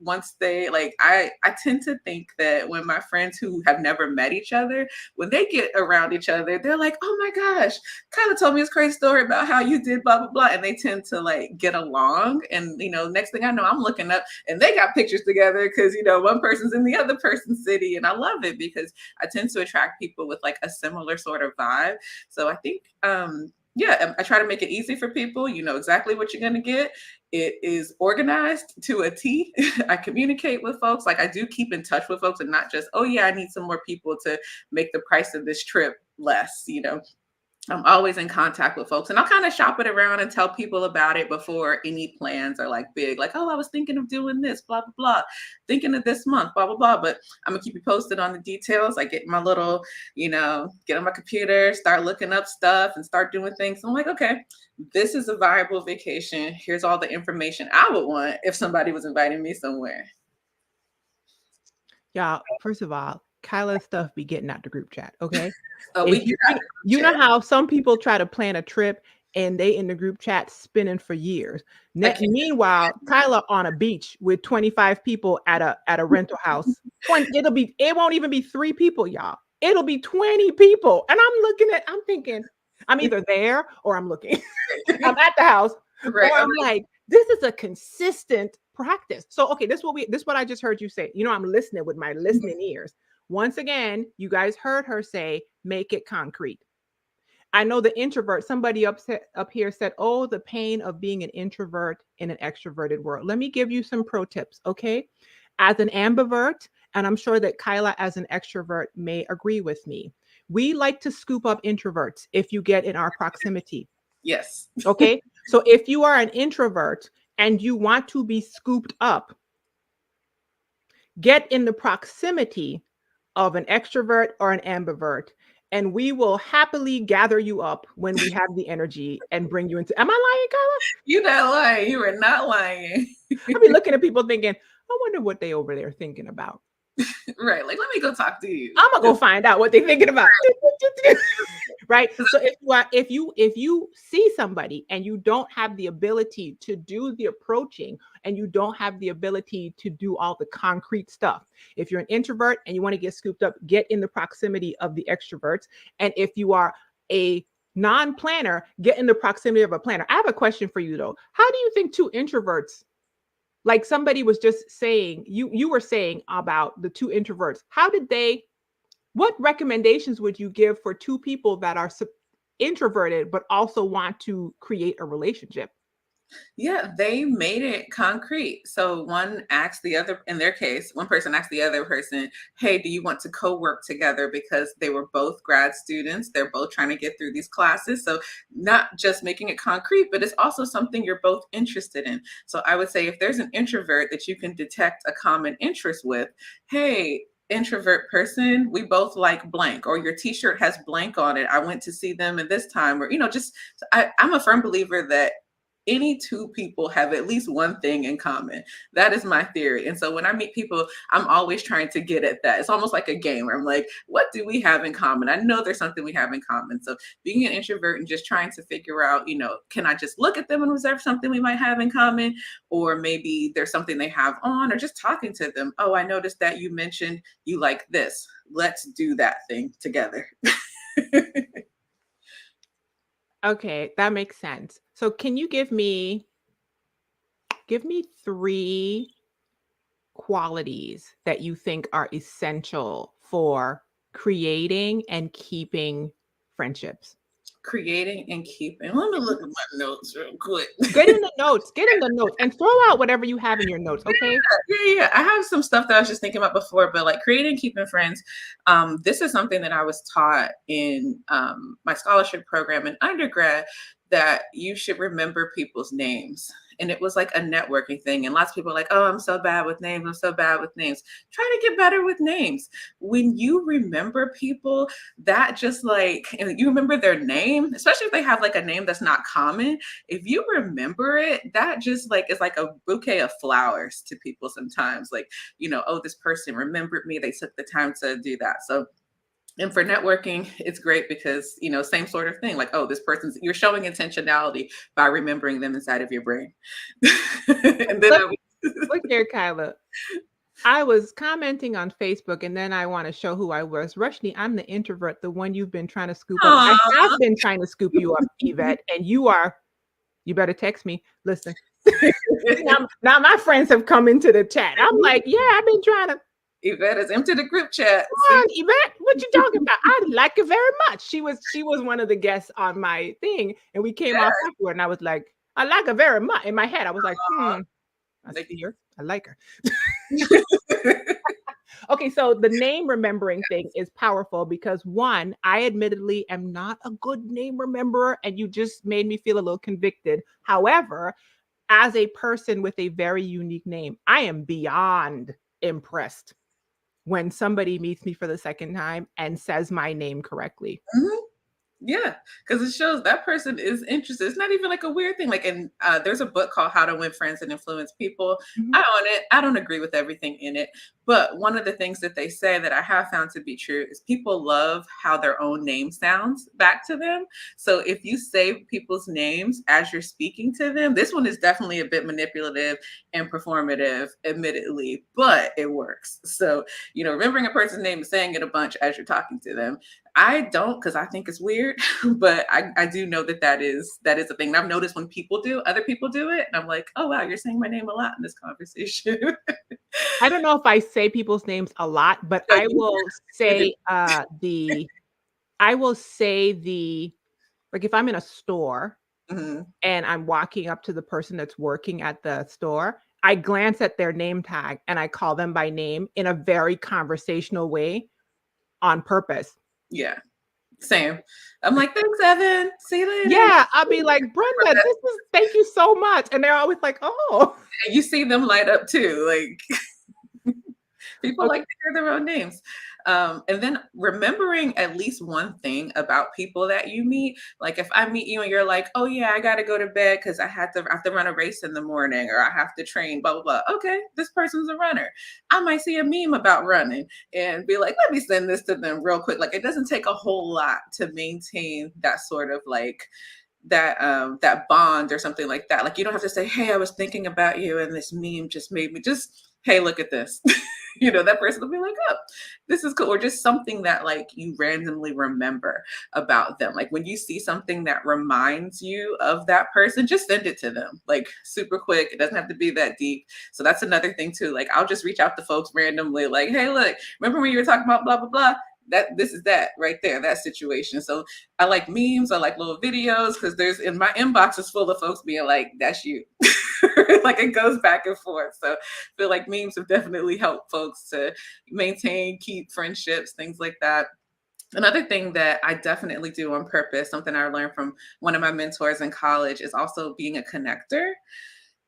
Once they like, I tend to think that when my friends who have never met each other, when they get around each other, they're like, oh my gosh, Kyla told me this crazy story about how you did blah, blah, blah. And they tend to like get along. And, next thing I know, I'm looking up and they got pictures together because, one person's in the other person's city. And I love it because I tend to attract people with like a similar sort of vibe. So I think, yeah, I try to make it easy for people. You know exactly what you're going to get. It is organized to a T. I communicate with folks. Like, I do keep in touch with folks and not just, oh yeah, I need some more people to make the price of this trip less, I'm always in contact with folks, and I'll kind of shop it around and tell people about it before any plans are like big, like, oh, I was thinking of doing this, blah, blah, blah, thinking of this month, blah, blah, blah. But I'm gonna keep you posted on the details. I get my little, get on my computer, start looking up stuff and start doing things. I'm like, okay, this is a viable vacation. Here's all the information I would want if somebody was inviting me somewhere. Y'all, first of all, Kyla's stuff be getting out the group chat, okay? Oh, If you know how some people try to plan a trip and they in the group chat spinning for years. Meanwhile, Kyla on a beach with 25 people at a rental house. It won't even be 3 people, y'all. It'll be 20 people. And I'm thinking, I'm either there or I'm looking. I'm at the house. Right. Or I'm like, this is a consistent practice. So, okay, this is what I just heard you say. I'm listening with my listening ears. Once again, you guys heard her say, make it concrete. I know the introvert, somebody up here said, oh, the pain of being an introvert in an extroverted world. Let me give you some pro tips, okay? As an ambivert, and I'm sure that Kyla as an extrovert may agree with me, we like to scoop up introverts if you get in our proximity. Yes. Okay. So if you are an introvert and you want to be scooped up, get in the proximity of an extrovert or an ambivert, and we will happily gather you up when we have the energy and bring you into. Am I lying, Kyla? You're not lying. You are not lying. I'll be looking at people thinking, I wonder what they over there thinking about. Right. Like, let me go talk to you. I'm gonna go find out what they're thinking about. Right. So if you see somebody and you don't have the ability to do the approaching and you don't have the ability to do all the concrete stuff, if you're an introvert and you want to get scooped up, get in the proximity of the extroverts. And if you are a non-planner, get in the proximity of a planner. I have a question for you though. How do you think 2 introverts, like somebody was just saying, you were saying about the 2 introverts, what recommendations would you give for 2 people that are introverted but also want to create a relationship? Yeah, they made it concrete. So one asked the other, in their case, one person asked the other person, hey, do you want to co-work together? Because they were both grad students. They're both trying to get through these classes. So not just making it concrete, but it's also something you're both interested in. So I would say if there's an introvert that you can detect a common interest with, hey, introvert person, we both like blank, or your t-shirt has blank on it. I went to see them at this time, or, I'm a firm believer that any 2 people have at least one thing in common. That is my theory. And so when I meet people, I'm always trying to get at that. It's almost like a game where I'm like, what do we have in common? I know there's something we have in common. So being an introvert and just trying to figure out, can I just look at them and was there something we might have in common? Or maybe there's something they have on, or just talking to them. Oh, I noticed that you mentioned you like this. Let's do that thing together. Okay, that makes sense. So can you give me 3 qualities that you think are essential for creating and keeping friendships? Creating and keeping. Let me look at my notes real quick. Get in the notes, and throw out whatever you have in your notes, okay? Yeah. I have some stuff that I was just thinking about before, but like creating and keeping friends. This is something that I was taught in my scholarship program in undergrad, that you should remember people's names. And it was like a networking thing. And lots of people are like, oh, I'm so bad with names. I'm so bad with names. Try to get better with names. When you remember people, that just like, and you remember their name, especially if they have like a name that's not common, if you remember it, that just like is like a bouquet of flowers to people sometimes. Like, oh, this person remembered me. They took the time to do that. So, and for networking, it's great because, same sort of thing. Like, oh, you're showing intentionality by remembering them inside of your brain. And then look here, Kyla. I was commenting on Facebook, and then I want to show who I was. Roshini, I'm the introvert, the one you've been trying to scoop up. I have been trying to scoop you up, Yvette, and you better text me. Listen, now my friends have come into the chat. I'm like, yeah, I've been trying to. Yvette has emptied the group chat. Come on, Yvette, what you talking about? I like her very much. She was one of the guests on my thing, and we came off afterward, and I was like, I like her very much. In my head, I was like, I see her. I like her. Okay, so the name remembering thing is powerful because one, I admittedly am not a good name rememberer, and you just made me feel a little convicted. However, as a person with a very unique name, I am beyond impressed when somebody meets me for the second time and says my name correctly. Mm-hmm. Yeah, because it shows that person is interested. It's not even like a weird thing. Like, there's a book called How to Win Friends and Influence People. Mm-hmm. I own it. I don't agree with everything in it. But one of the things that they say that I have found to be true is people love how their own name sounds back to them. So if you say people's names as you're speaking to them, this one is definitely a bit manipulative and performative, admittedly, but it works. So, remembering a person's name and saying it a bunch as you're talking to them. I don't, because I think it's weird, but I do know that is a thing. And I've noticed when other people do it, and I'm like, oh wow, you're saying my name a lot in this conversation. I don't know if I say people's names a lot, but I will say like if I'm in a store and I'm walking up to the person that's working at the store, I glance at their name tag and I call them by name in a very conversational way on purpose. Yeah, same. I'm like, thanks, Evan. See you later. Yeah, I'll be like, Brenda, thank you so much. And they're always like, oh. And you see them light up too. Like, people like to hear their own names. And then remembering at least one thing about people that you meet. Like if I meet you and you're like, oh yeah, I got to go to bed because I have to run a race in the morning, or I have to train, blah, blah, blah. Okay, this person's a runner. I might see a meme about running and be like, let me send this to them real quick. Like it doesn't take a whole lot to maintain that sort of like that bond or something like that. Like you don't have to say, hey, I was thinking about you and this meme just made me hey, look at this. That person will be like, oh, this is cool. Or just something that like you randomly remember about them. Like when you see something that reminds you of that person, just send it to them like super quick. It doesn't have to be that deep. So that's another thing too. Like I'll just reach out to folks randomly like, hey, look, remember when you were talking about blah, blah, blah? This is that right there, that situation. So I like memes, I like little videos because there's in my inbox is full of folks being like, that's you. Like it goes back and forth. So I feel like memes have definitely helped folks to keep friendships, things like that. Another thing that I definitely do on purpose, something I learned from one of my mentors in college, is also being a connector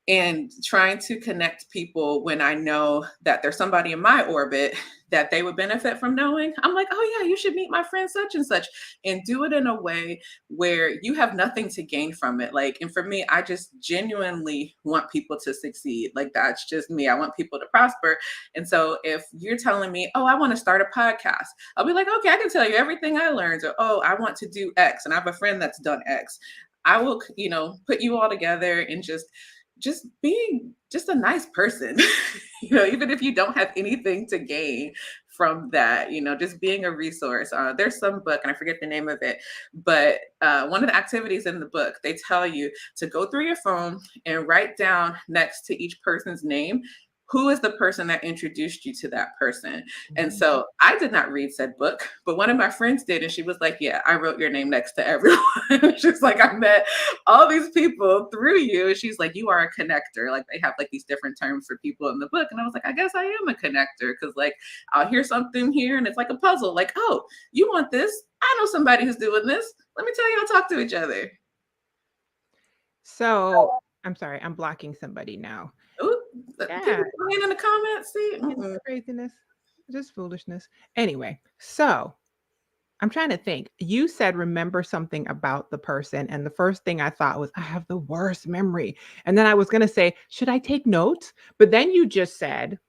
and trying to connect people when I know that there's somebody in my orbit that they would benefit from knowing. I'm like, oh yeah, you should meet my friend such and such, and do it in a way where you have nothing to gain from it. Like, and for me, I just genuinely want people to succeed. Like that's just me. I want people to prosper. And so if you're telling me, oh, I want to start a podcast, I'll be like, okay, I can tell you everything I learned. Or, oh, I want to do X and I have a friend that's done X. I will, put you all together and just being just a nice person, even if you don't have anything to gain from that, just being a resource. There's some book and I forget the name of it, but one of the activities in the book, they tell you to go through your phone and write down next to each person's name, who is the person that introduced you to that person? And so I did not read said book, but one of my friends did. And she was like, yeah, I wrote your name next to everyone. She's like, I met all these people through you. And she's like, you are a connector. Like they have like these different terms for people in the book. And I was like, I guess I am a connector. Cause like I'll hear something here and it's like a puzzle. Like, oh, you want this? I know somebody who's doing this. Let me tell you, I'll talk to each other. So I'm sorry, I'm blocking somebody now. Ooh, Yeah, people playing in the comments. See, it's craziness, just foolishness. Anyway, so I'm trying to think. You said remember something about the person, and the first thing I thought was I have the worst memory. And then I was going to say, should I take notes? But then you just said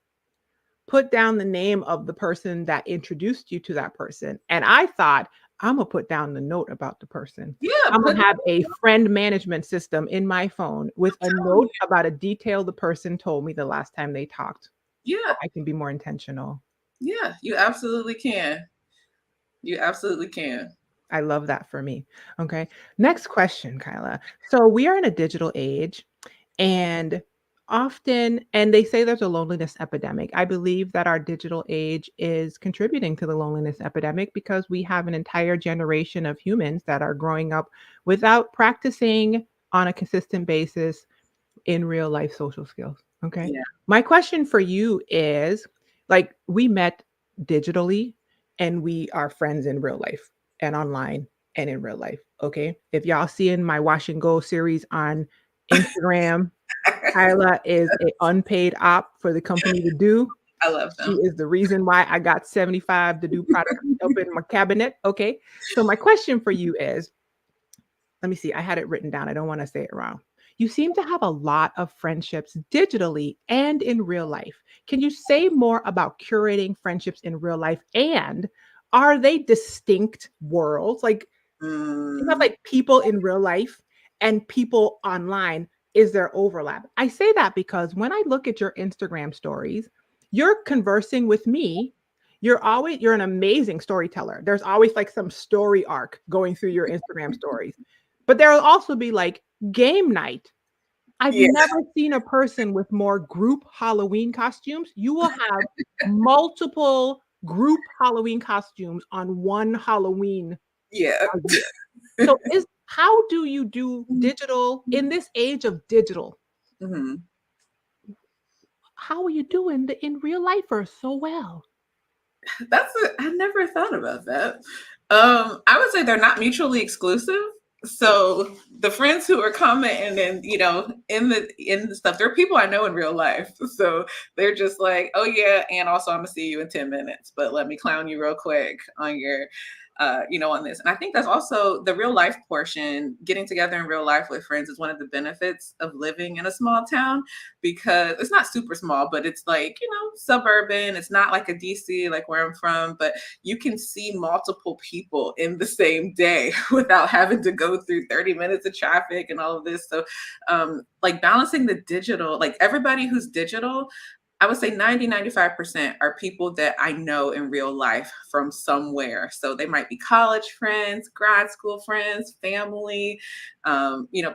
put down the name of the person that introduced you to that person. And I thought I'm going to put down the note about the person. yeah, I'm put going to have a friend management system in my phone with a down. note about a detail the person told me the last time they talked. So Yeah, I can be more intentional. yeah, you absolutely can. You absolutely can. I love that for me. Okay. Next question, Kyla. So we are in a digital age and often, and they say there's a loneliness epidemic. I believe that our digital age is contributing to the loneliness epidemic because we have an entire generation of humans that are growing up without practicing on a consistent basis in real life social skills. Okay. Yeah. My question for you is like, we met digitally and we are friends in real life and online and in real life. Okay. If y'all seeing my Wash and Go series on Instagram, Kyla is a unpaid op for the company to do. I love She them. is the reason why I got 75 to do products up in my cabinet. Okay. So my question for you is let me see, I had it written down. I don't want to say it wrong. You seem to have a lot of friendships digitally and in real life. Can you say more about curating friendships in real life? And are they distinct worlds? Like, you have Mm, like people in real life and people online. Is there overlap? I say that because when I look at your Instagram stories, you're conversing with me. You're an amazing storyteller. There's always like some story arc going through your Instagram stories. But there will also be like game night. I've yeah, never seen a person with more group Halloween costumes. You will have multiple group Halloween costumes on one Halloween yeah. a year. So is how do you do digital in this age of digital? Mhm. How are you doing the in real lifer so well? I never thought about that. I would say they're not mutually exclusive. So the friends who are commenting and in the stuff, they're people I know in real life. So they're just like, oh yeah, and also I'm gonna see you in 10 minutes, but let me clown you real quick on your on this. And I think that's also the real life portion. Getting together in real life with friends is one of the benefits of living in a small town because it's not super small, but it's like, suburban. It's not like a DC, like where I'm from, but you can see multiple people in the same day without having to go through 30 minutes of traffic and all of this. So, like balancing the digital, like everybody who's digital, I would say 90, 95% are people that I know in real life from somewhere. So they might be college friends, grad school friends, family,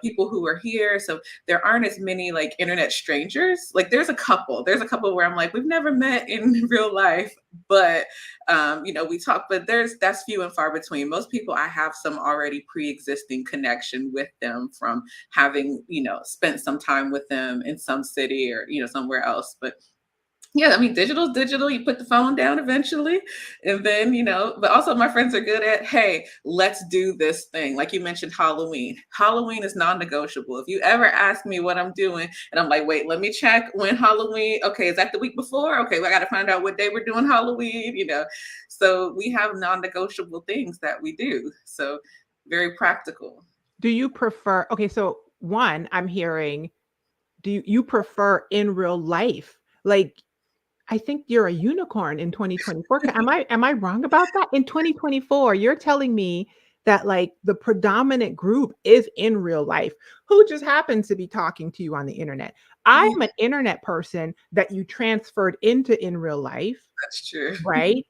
people who are here. So there aren't as many like internet strangers. Like there's a couple where I'm like, we've never met in real life, but we talk, but that's few and far between. Most people I have some already pre-existing connection with them from having, spent some time with them in some city or, somewhere else. But yeah, I mean, digital's digital. You put the phone down eventually. And then, but also my friends are good at, hey, let's do this thing. Like you mentioned, Halloween. Halloween is non negotiable. If you ever ask me what I'm doing, and I'm like, wait, let me check when Halloween. Okay, is that the week before? Okay, well, I got to find out what day we're doing Halloween. So we have non negotiable things that we do. So very practical. Do you prefer okay, so one, I'm hearing, do you prefer in real life? Like, I think you're a unicorn in 2024. Am I wrong about that? In 2024, you're telling me that like the predominant group is in real life who just happens to be talking to you on the internet. Yeah, I'm an internet person that you transferred into in real life, that's true. right?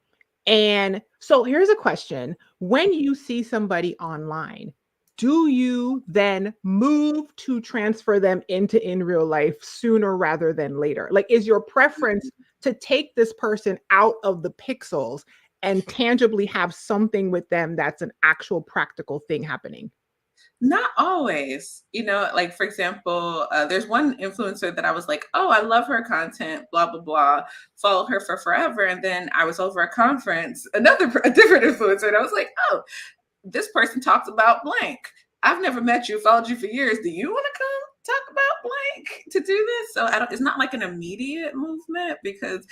And so here's a question. When you see somebody online, do you then move to transfer them into in real life sooner rather than later? Like, is your preference to take this person out of the pixels and tangibly have something with them that's an actual practical thing happening? Not always. Like for example, there's one influencer that I was like, oh, I love her content, blah, blah, blah, follow her for forever. And then I was over a conference, a different influencer, and I was like, oh, this person talks about blank. I've never met you, followed you for years. Do you want to come talk about blank to do this? So it's not like an immediate movement because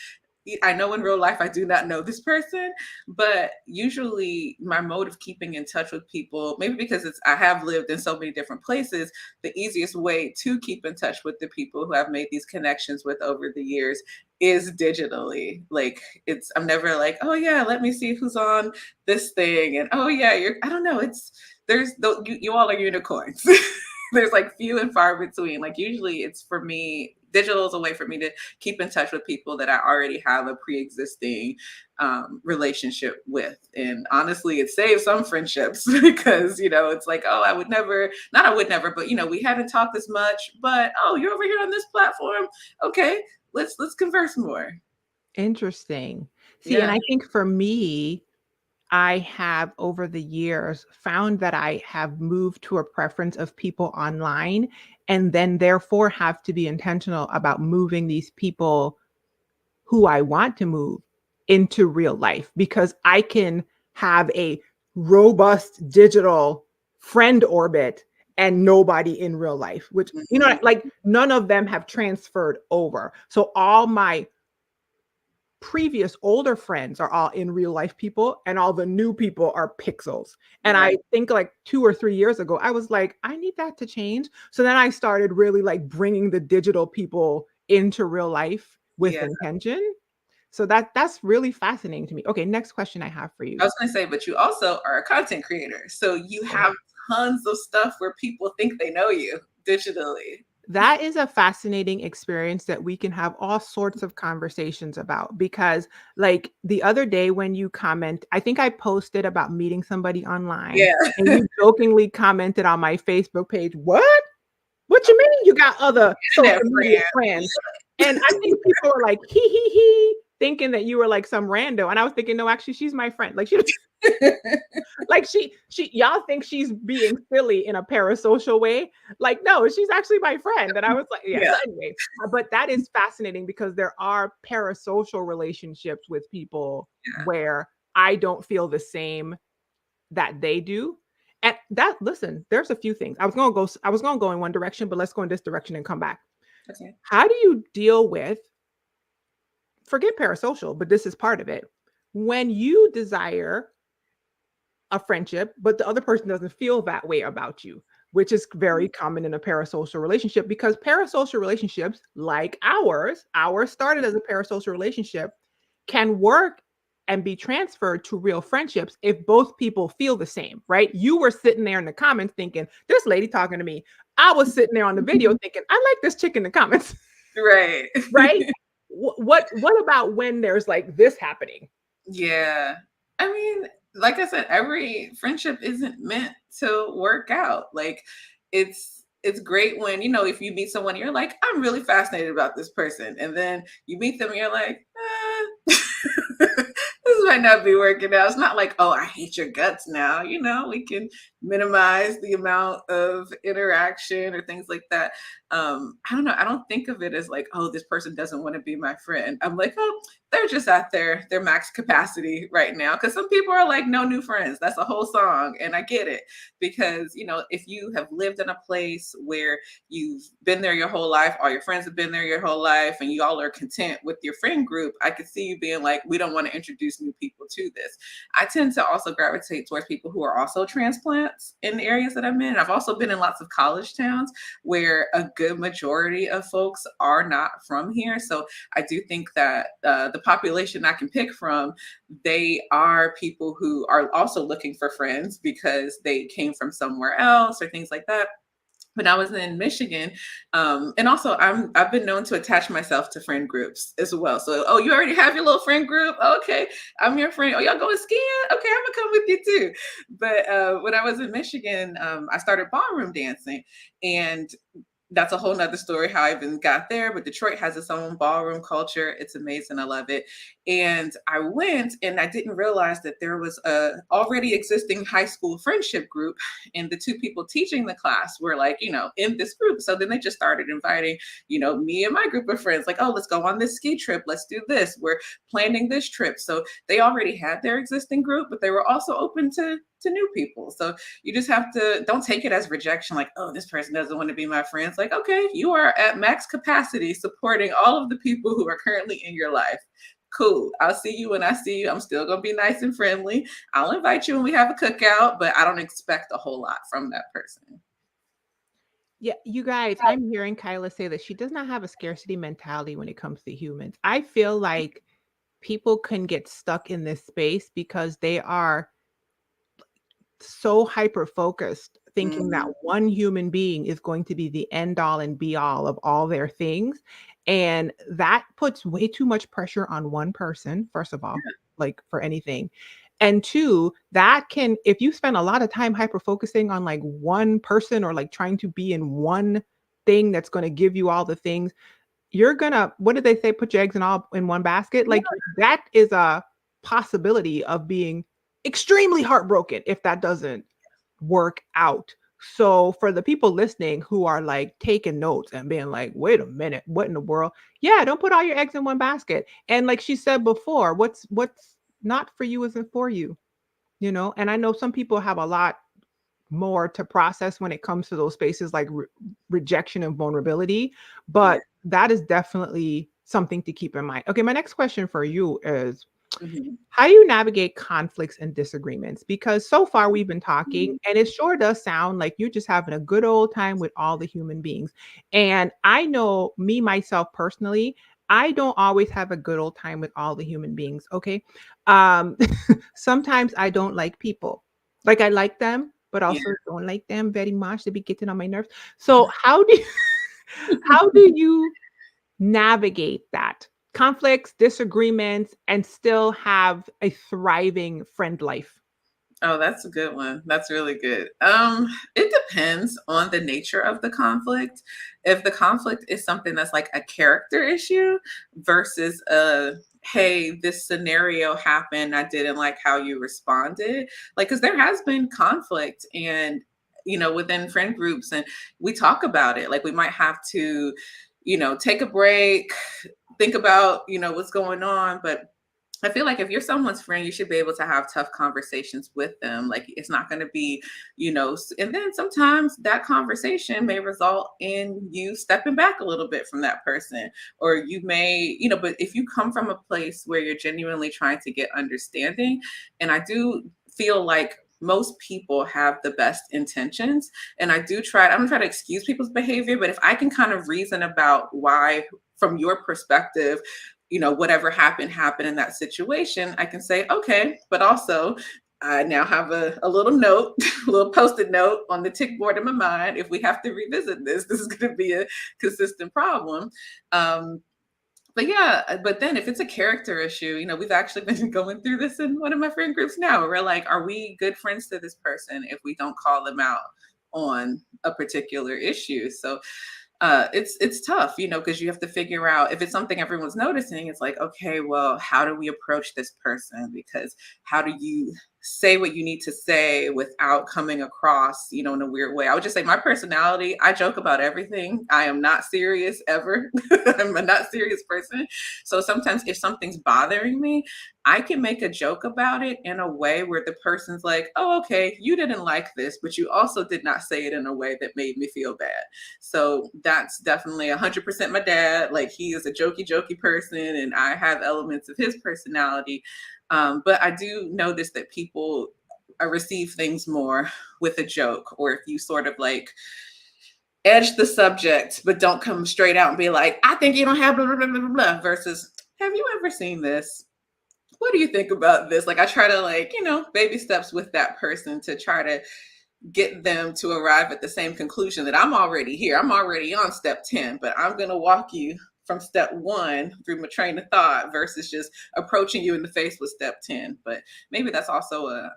I know in real life I do not know this person, but usually my mode of keeping in touch with people, maybe because I have lived in so many different places, the easiest way to keep in touch with the people who I've made these connections with over the years is digitally. Like I'm never like, oh yeah, let me see who's on this thing, and oh yeah, I don't know, you all are unicorns. There's like few and far between. Like usually it's for me, digital is a way for me to keep in touch with people that I already have a pre-existing relationship with. And honestly, it saves some friendships because, it's like, oh, I would never, but we hadn't talked as much, but oh, you're over here on this platform. Okay, let's converse more. Interesting. See, and Yeah. I think for me, I have over the years found that I have moved to a preference of people online and then therefore have to be intentional about moving these people who I want to move into real life because I can have a robust digital friend orbit and nobody in real life, which, Mhm. like none of them have transferred over. So all my previous older friends are all in real life people and all the new people are pixels. And Right. I think like 2 or 3 years ago, I was like, I need that to change. So then I started really like bringing the digital people into real life with Yeah. intention. So that's really fascinating to me. Okay, next question I have for I you. was going to say, but you also are a content creator. So you Oh. have tons of stuff where people think they know you digitally. That is a fascinating experience that we can have all sorts of conversations about because like the other day when you comment, I think I posted about meeting somebody online Yeah. and you jokingly commented on my Facebook page, "What? What you mean you got other Internet social media friend. friends?" And I think people were like, "Hee hee hee," thinking that you were like some rando, and I was thinking, "No, actually she's my friend." Like like she y'all think she's being silly in a parasocial way. Like, no, she's actually my friend. And I was like, yeah. Yeah. So anyway, but that is fascinating because there are parasocial relationships with people Yeah. where I don't feel the same that they do. And that listen, there's a few things. I was gonna go in one direction, but let's go in this direction and come back. Okay. How do you deal with forget parasocial, but this is part of it. When you desire a friendship, but the other person doesn't feel that way about you, which is very common in a parasocial relationship because parasocial relationships, like ours started as a parasocial relationship, can work and be transferred to real friendships if both people feel the same, right? You were sitting there in the comments thinking, this lady talking to me. I was sitting there on the video thinking, I like this chick in the comments, Right. right? What about when there's like this happening? Yeah. I mean, like I said, every friendship isn't meant to work out. Like it's great when, if you meet someone, you're like, I'm really fascinated about this person. And then you meet them and you're like, this might not be working out. It's not like, oh, I hate your guts now. We can minimize the amount of interaction or things like that. I don't know. I don't think of it as like, oh, this person doesn't want to be my friend. I'm like, oh, they're just at their max capacity right now. Cause some people are like, no new friends. That's a whole song. And I get it because, if you have lived in a place where you've been there your whole life, all your friends have been there your whole life, and you all are content with your friend group, I could see you being like, we don't want to introduce new people to this. I tend to also gravitate towards people who are also transplants in the areas that I'm in. I've also been in lots of college towns where a good majority of folks are not from here. So I do think that the population I can pick from, they are people who are also looking for friends because they came from somewhere else or things like that. When I was in Michigan, and also I've been known to attach myself to friend groups as well. So, oh, you already have your little friend group. Okay, I'm your friend. Oh, y'all going skiing? Okay, I'm gonna come with you too. But when I was in Michigan, I started ballroom dancing, and that's a whole nother story how I even got there. But Detroit has its own ballroom culture. It's amazing. I love it. And I went and I didn't realize that there was a already existing high school friendship group. And the two people teaching the class were like, in this group. So then they just started inviting, me and my group of friends, like, oh, let's go on this ski trip. Let's do this. We're planning this trip. So they already had their existing group, but they were also open to to new people. So you just have to, don't take it as rejection, like, oh, this person doesn't want to be my friend. It's like, okay, you are at max capacity supporting all of the people who are currently in your life. Cool. I'll see you when I see you. I'm still going to be nice and friendly. I'll invite you when we have a cookout, but I don't expect a whole lot from that person. Yeah, you guys, I'm hearing Kyla say that she does not have a scarcity mentality when it comes to humans. I feel like people can get stuck in this space because they are so hyper focused, thinking that Mm, one human being is going to be the end all and be all of all their things. And that puts way too much pressure on one person, first of all, like for anything. And two, that can, if you spend a lot of time hyper focusing on like one person or like trying to be in one thing that's going to give you all the things, you're gonna, what did they say, put your eggs in all in one basket? Like that is a possibility of being extremely heartbroken if that doesn't work out. So for the people listening who are like taking notes and being like, wait a minute, what in the world? Yeah, don't put all your eggs in one basket. And like she said before, what's not for you isn't for you, you know? And I know some people have a lot more to process when it comes to those spaces like rejection and vulnerability, yeah. but that is definitely something to keep in mind. Okay, my next question for you is, Mhm. how do you navigate conflicts and disagreements? Because so far we've been talking, and it sure does sound like you're just having a good old time with all the human beings. And I know me, myself personally, I don't always have a good old time with all the human beings. Okay. Um, sometimes I don't like people. Like I like them, but Yeah. also don't like them very much. They be getting on my nerves. So how do you, how do you navigate that conflicts, disagreements, and still have a thriving friend life? Oh, that's a good one. That's really good. It depends on the nature of the conflict. If the conflict is something that's like a character issue versus a, hey, this scenario happened, I didn't like how you responded. Like, because there has been conflict and within friend groups, and we talk about it. Like we might have to, take a break, think about, what's going on, but I feel like if you're someone's friend, you should be able to have tough conversations with them. Like it's not going to be, and then sometimes that conversation may result in you stepping back a little bit from that person. Or you may, but if you come from a place where you're genuinely trying to get understanding, and I do feel like most people have the best intentions. And I don't try to excuse people's behavior, but if I can kind of reason about why, from your perspective, whatever happened in that situation, I can say, okay, but also I now have a little note, a little post-it note on the tick board in my mind. If we have to revisit this is going to be a consistent problem. Um, but yeah, but then if it's a character issue, we've actually been going through this in one of my friend groups now. Where we're like, are we good friends to this person if we don't call them out on a particular issue? So it's tough, because you have to figure out if it's something everyone's noticing. It's like, okay, well, how do we approach this person? Because how do you say what you need to say without coming across, in a weird way? I would just say my personality, I joke about everything. I am not serious ever. I'm a not serious person. So sometimes if something's bothering me, I can make a joke about it in a way where the person's like, oh, okay, you didn't like this, but you also did not say it in a way that made me feel bad. So that's definitely 100% my dad. Like he is a jokey person, and I have elements of his personality. But I do notice that people receive things more with a joke, or if you sort of like edge the subject, but don't come straight out and be like, I think you don't have blah, blah, blah, blah, blah, versus, have you ever seen this? What do you think about this? Like I try to like, baby steps with that person to try to get them to arrive at the same conclusion that I'm already here. I'm already on step 10, but I'm going to walk you from step 1 through my train of thought versus just approaching you in the face with step 10. But maybe that's also a,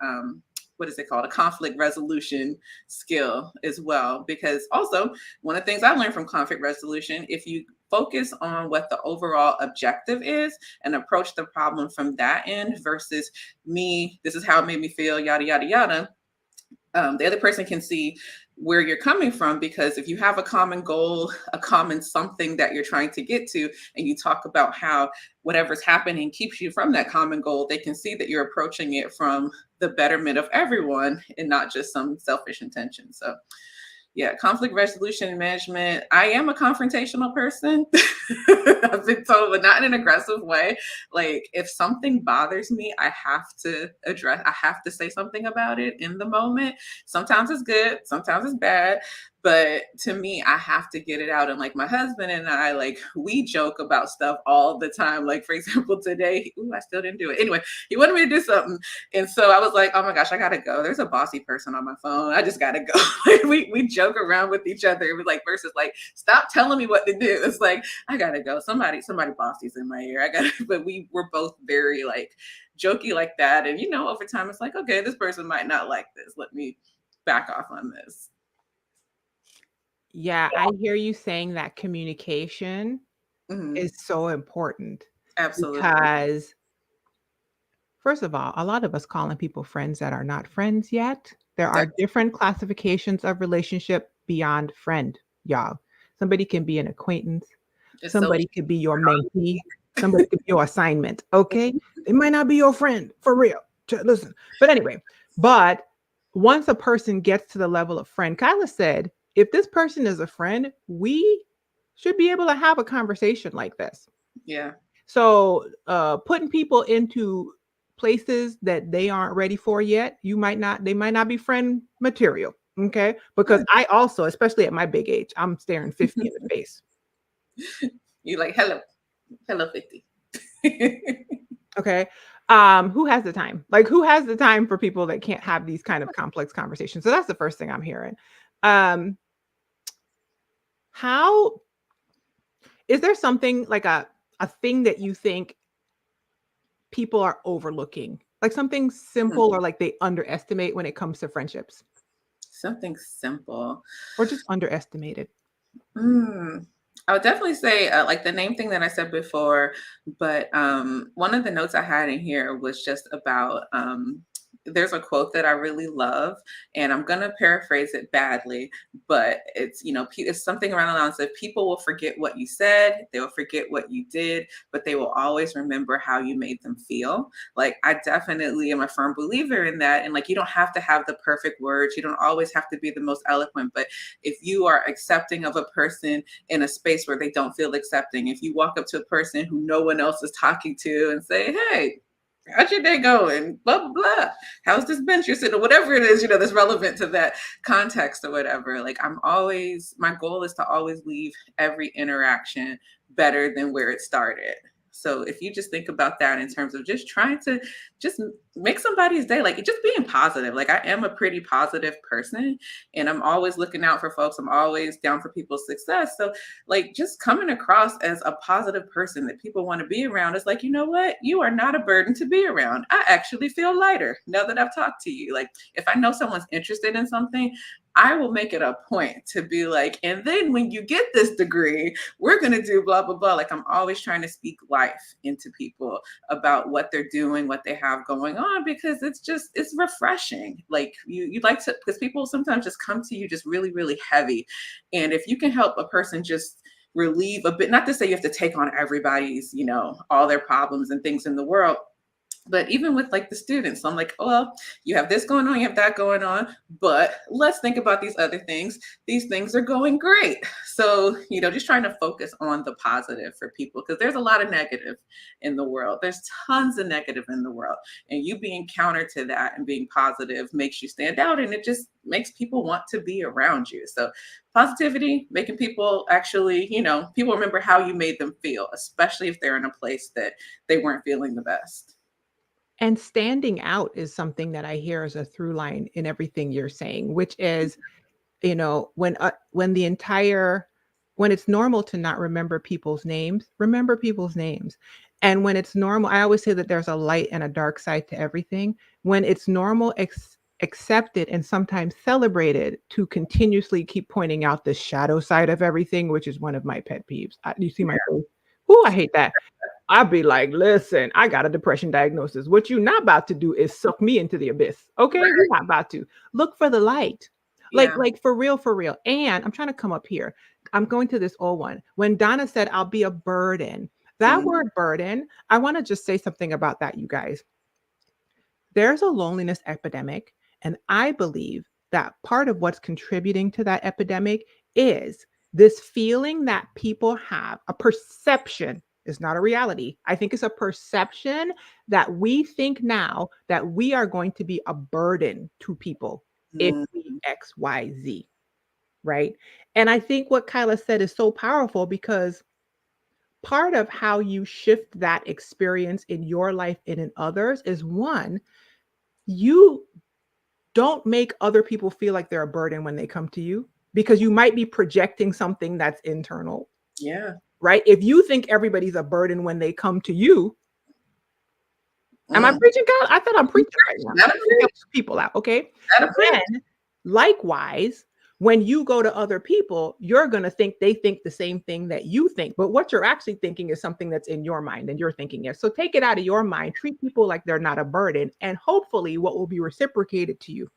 what is it called? A conflict resolution skill as well. Because also one of the things I learned from conflict resolution, if you focus on what the overall objective is and approach the problem from that end versus me, this is how it made me feel, yada, yada, yada. The other person can see where you're coming from, because if you have a common goal, a common something that you're trying to get to, and you talk about how whatever's happening keeps you from that common goal, they can see that you're approaching it from the betterment of everyone and not just some selfish intention. So yeah, conflict resolution and management. I am a confrontational person. I've been told, but not in an aggressive way. Like if something bothers me, I have to I have to say something about it in the moment. Sometimes it's good, sometimes it's bad. But to me, I have to get it out. And like my husband and I, like we joke about stuff all the time. Like for example, today, I still didn't do it. Anyway, he wanted me to do something. And so I was like, oh my gosh, I gotta go. There's a bossy person on my phone. I just gotta go. Like we joke around with each other. It was like versus like, stop telling me what to do. It's like, I gotta go. Somebody bossy's in my ear. I gotta, but we were both very like jokey like that. And over time it's like, okay, this person might not like this. Let me back off on this. Yeah, I hear you saying that communication Mhm. is so important Absolutely. because, first of all, a lot of us calling people friends that are not friends yet. There are That different classifications of relationship beyond friend, y'all. Somebody can be an acquaintance, is so somebody could be your mentee, somebody could be your assignment, okay? They might not be your friend, for real. Listen. But anyway, but once a person gets to the level of friend, Kyla said, if this person is a friend, we should be able to have a conversation like this. yeah. So, putting people into places that they aren't ready for yet, they might not be friend material. Okay. Because I also, especially at my big age, I'm staring 50 in the face. You like hello 50. Okay. Who has the time? Like, who has the time for people that can't have these kind of complex conversations? So that's the first thing I'm hearing. Um, how is there something like a thing that you think people are overlooking? Like something simple or like they underestimate when it comes to friendships Something simple. or just underestimated? Mm. I would definitely say like the name thing that I said before, but one of the notes I had in here was just about there's a quote that I really love, and I'm gonna paraphrase it badly, but it's it's something around the lines of people will forget what you said, they will forget what you did, but they will always remember how you made them feel. Like I definitely am a firm believer in that, and like you don't have to have the perfect words, you don't always have to be the most eloquent, but if you are accepting of a person in a space where they don't feel accepting, if you walk up to a person who no one else is talking to and say, hey, how's your day going? Blah, blah, blah. How's this bench you're sitting? Whatever it is, that's relevant to that context or whatever. Like my goal is to always leave every interaction better than where it started. So if you just think about that in terms of just trying to just make somebody's day, like just being positive. Like I am a pretty positive person and I'm always looking out for folks. I'm always down for people's success. So like just coming across as a positive person that people want to be around is like, you know what? You are not a burden to be around. I actually feel lighter now that I've talked to you. Like if I know someone's interested in something, I will make it a point to be like, and then when you get this degree, we're going to do blah, blah, blah. Like I'm always trying to speak life into people about what they're doing, what they have going on, because it's refreshing. Like you like to, because people sometimes just come to you just really, really heavy. And if you can help a person just relieve a bit, not to say you have to take on everybody's, all their problems and things in the world, but even with like the students, I'm like, oh, well, you have this going on, you have that going on, but let's think about these other things. These things are going great. So, just trying to focus on the positive for people because there's a lot of negative in the world. There's tons of negative in the world. And you being counter to that and being positive makes you stand out and it just makes people want to be around you. So, positivity, making people actually, people remember how you made them feel, especially if they're in a place that they weren't feeling the best. And standing out is something that I hear as a through line in everything you're saying, which is, when it's normal to not remember people's names, remember people's names. And when it's normal, I always say that there's a light and a dark side to everything. When it's normal, accepted and sometimes celebrated to continuously keep pointing out the shadow side of everything, which is one of my pet peeves. You see my face? Ooh, I hate that. I'd be like, listen, I got a depression diagnosis. What you're not about to do is suck me into the abyss. Okay. You're not about to look for the light. Yeah. Like for real, for real. And I'm trying to come up here. I'm going to this old one. When Donna said, I'll be a burden, that Mm, word burden, I want to just say something about that, you guys. There's a loneliness epidemic. And I believe that part of what's contributing to that epidemic is this feeling that people have a perception. Is not a reality. I think it's a perception that we think now that we are going to be a burden to people if mm, we X, Y, Z, right? And I think what Kyla said is so powerful because part of how you shift that experience in your life and in others is one, you don't make other people feel like they're a burden when they come to you because you might be projecting something that's internal, yeah. right? If you think everybody's a burden when they come to you, am I Mm. preaching, God? I thought I'm preaching right now. I'm That'll trying to help preach. people out, okay? That'll preach. Then, likewise, when you go to other people, you're going to think they think the same thing that you think. But what you're actually thinking is something that's in your mind and you're thinking it. So take it out of your mind, treat people like they're not a burden. And hopefully, what will be reciprocated to you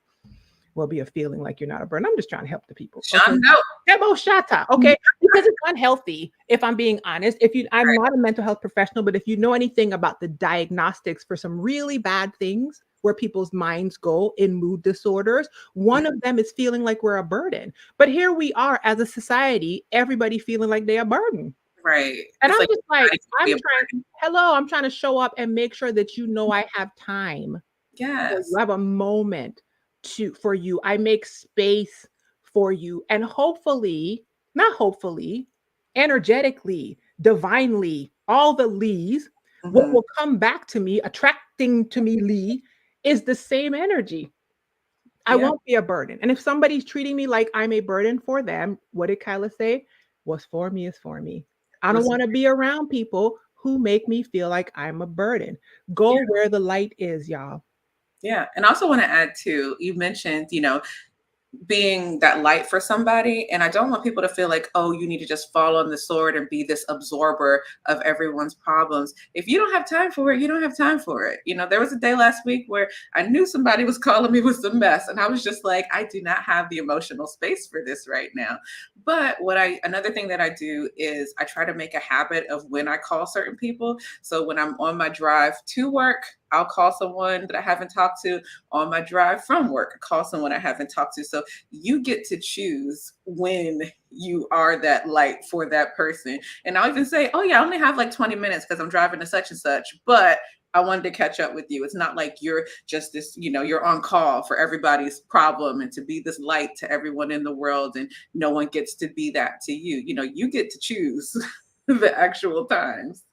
will be a feeling like you're not a burden. I'm just trying to help the people. Okay. Sean, no. Demo shata. Okay. Because it's unhealthy, if I'm being honest. If you I'm Right. not a mental health professional, but if you know anything about the diagnostics for some really bad things where people's minds go in mood disorders, one of them is feeling like we're a burden. But here we are as a society, everybody feeling like they're a burden. Right. And It's I'm like just like, everybody can be a burden. I'm trying to show up and make sure that you know I have time for you. Yes. I have a moment for you. I make space for you. And hopefully, not hopefully, energetically, divinely, all the lees, what Hmm. will come back to me, attracting to me, Lee, is the same energy. I Yeah. won't be a burden. And if somebody's treating me like I'm a burden for them, what did Kyla say? What's for me is for me. I don't Was want to be around people who make me feel like I'm a burden. yeah. Go where the light is, y'all. Yeah. And I also want to add too, you mentioned, being that light for somebody. And I don't want people to feel like, oh, you need to just fall on the sword and be this absorber of everyone's problems. If you don't have time for it, you don't have time for it. There was a day last week where I knew somebody was calling me with some mess. And I was just like, I do not have the emotional space for this right now. But another thing that I do is I try to make a habit of when I call certain people. So when I'm on my drive to work, I'll call someone that I haven't talked to. On my drive from work, call someone I haven't talked to. So you get to choose when you are that light for that person. And I'll even say, oh, yeah, I only have like 20 minutes because I'm driving to such and such, but I wanted to catch up with you. It's not like you're just this, you're on call for everybody's problem and to be this light to everyone in the world. And no one gets to be that to you. You get to choose the actual times.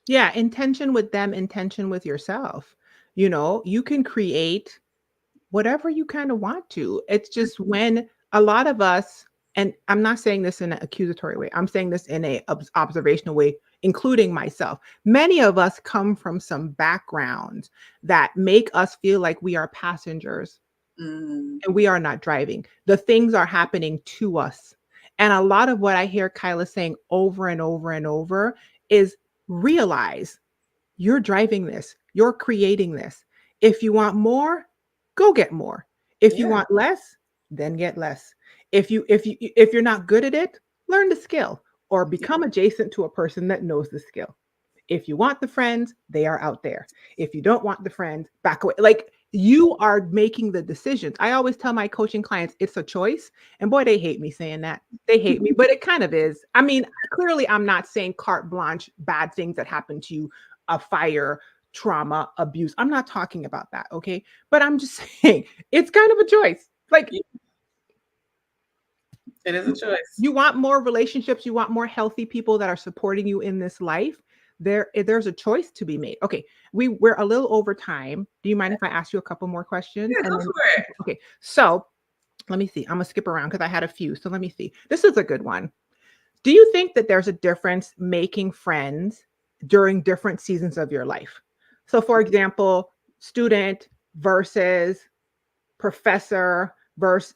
Yeah, intention with them, intention with yourself. You can create whatever you kind of want to. It's just when a lot of us, and I'm not saying this in an accusatory way, I'm saying this in a observational way, including myself. Many of us come from some backgrounds that make us feel like we are passengers Mm, and we are not driving. The things are happening to us. And a lot of what I hear Kyla saying over and over and over is realize you're driving this. You're creating this. If you want more, go get more. If you yeah. want less, then get less. If you're not good at it, learn the skill or Yeah. become adjacent to a person that knows the skill. If you want the friends, they are out there. If you don't want the friends, back away. Like you are making the decisions. I always tell my coaching clients it's a choice. And boy, they hate me saying that. They hate me, but it kind of is. I mean, clearly I'm not saying carte blanche bad things that happen to you, a fire, trauma, abuse. I'm not talking about that, okay? But I'm just saying it's kind of a choice. Like Yeah, it is a choice. you want more relationships, you want more healthy people that are supporting you in this life. There's a choice to be made. Okay, we're a little over time. Do you mind if I ask you a couple more questions? Yeah, And go then for it. okay, so let me see. I'm gonna skip around because I had a few. So let me see. This is a good one. Do you think that there's a difference making friends during different seasons of your life? So, for example, student versus professor versus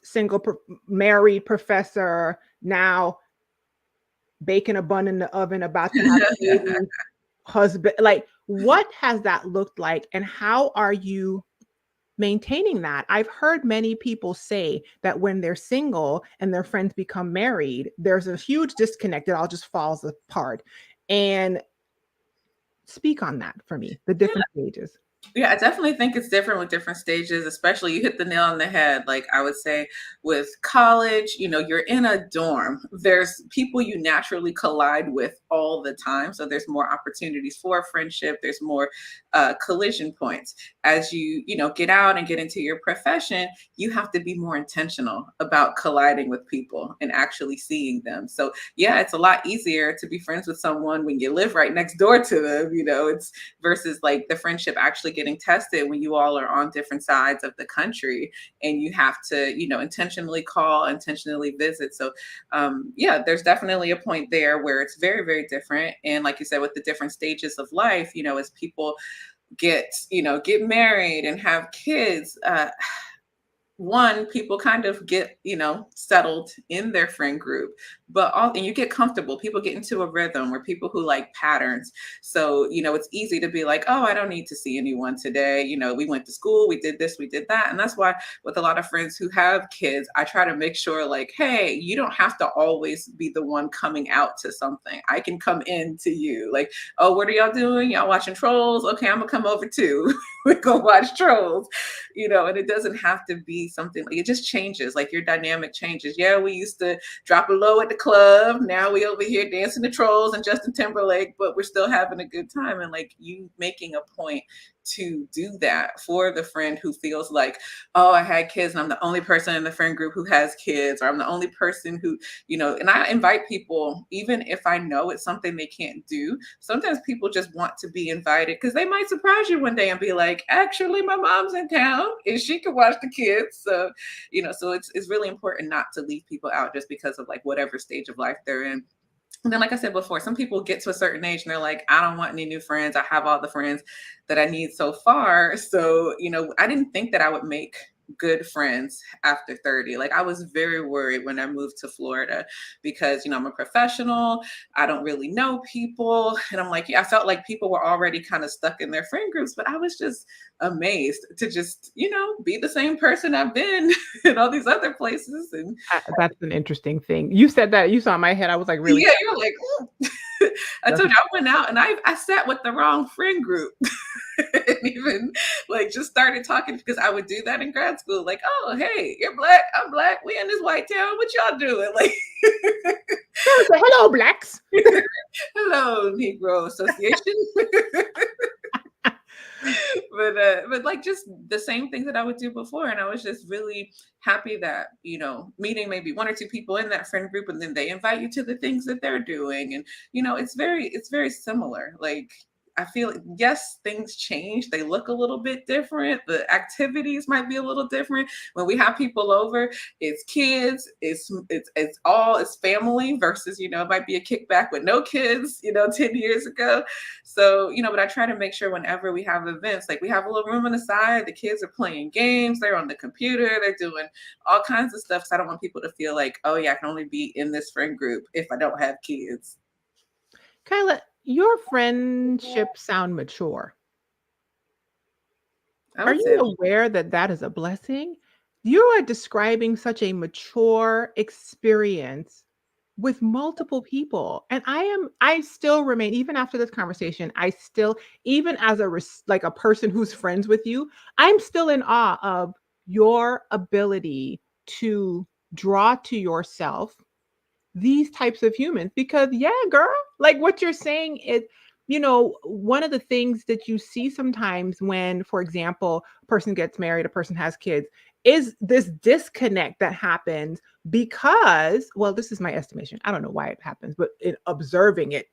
married professor, now baking a bun in the oven, about to have a baby, husband. Like, what has that looked like? And how are you maintaining that. I've heard many people say that when they're single and their friends become married, there's a huge disconnect. It all just falls apart. And speak on that for me, the different stages. Yeah, I definitely think it's different with different stages, especially you hit the nail on the head. Like I would say with college, you're in a dorm. There's people you naturally collide with all the time. So there's more opportunities for friendship. There's more collision points. As get out and get into your profession, you have to be more intentional about colliding with people and actually seeing them. So yeah, it's a lot easier to be friends with someone when you live right next door to them. It's versus like the friendship actually getting tested when you all are on different sides of the country and you have to intentionally call, intentionally visit. So yeah, there's definitely a point there where it's very, very different. And like you said, with the different stages of life, as people get married and have kids, one, people kind of get, settled in their friend group, and you get comfortable. People get into a rhythm where people who like patterns. So, it's easy to be like, oh, I don't need to see anyone today. We went to school, we did this, we did that. And that's why with a lot of friends who have kids, I try to make sure like, hey, you don't have to always be the one coming out to something. I can come in to you. Like, oh, what are y'all doing? Y'all watching Trolls? Okay, I'm gonna come over too. We go watch Trolls, and it doesn't have to be something like, it just changes, like your dynamic changes. Yeah, we used to drop a low at the club, now we over here dancing to Trolls and Justin Timberlake, but we're still having a good time. And like you making a point to do that for the friend who feels like, oh, I had kids and I'm the only person in the friend group who has kids, or I'm the only person who, and I invite people, even if I know it's something they can't do. Sometimes people just want to be invited because they might surprise you one day and be like, actually, my mom's in town and she can watch the kids. So, so it's really important not to leave people out just because of like whatever stage of life they're in. And then, like I said before, some people get to a certain age and they're like, I don't want any new friends. I have all the friends that I need so far. So, I didn't think that I would make good friends after 30. Like I was very worried when I moved to Florida because, I'm a professional. I don't really know people. And I'm like, yeah, I felt like people were already kind of stuck in their friend groups, but I was just amazed to just, be the same person I've been in all these other places. And That's an interesting thing. You said that, you saw my head. I was like, really? yeah, you're like, I told you I went out and I sat with the wrong friend group. And even like just started talking because I would do that in grad school. Like, oh, hey, you're black, I'm black, we in this white town. What y'all doing? Like, hello, blacks. Hello, Negro Association. But like just the same thing that I would do before. And I was just really happy that, meeting maybe one or two people in that friend group and then they invite you to the things that they're doing. And, it's very similar. Like, I feel, yes, things change. They look a little bit different. The activities might be a little different. When we have people over, it's kids, it's family versus, it might be a kickback with no kids, 10 years ago. So, but I try to make sure whenever we have events, like we have a little room on the side, the kids are playing games, they're on the computer, they're doing all kinds of stuff. So I don't want people to feel like, oh yeah, I can only be in this friend group if I don't have kids. Kyla, your friendships sound mature. I Are would say, you aware that that is a blessing? You are describing such a mature experience with multiple people. And I still remain, even after this conversation, I still, even as like a person who's friends with you, I'm still in awe of your ability to draw to yourself these types of humans. Because yeah, girl, like what you're saying is, one of the things that you see sometimes when, for example, a person gets married, a person has kids, is this disconnect that happens because, well, this is my estimation, I don't know why it happens, but in observing it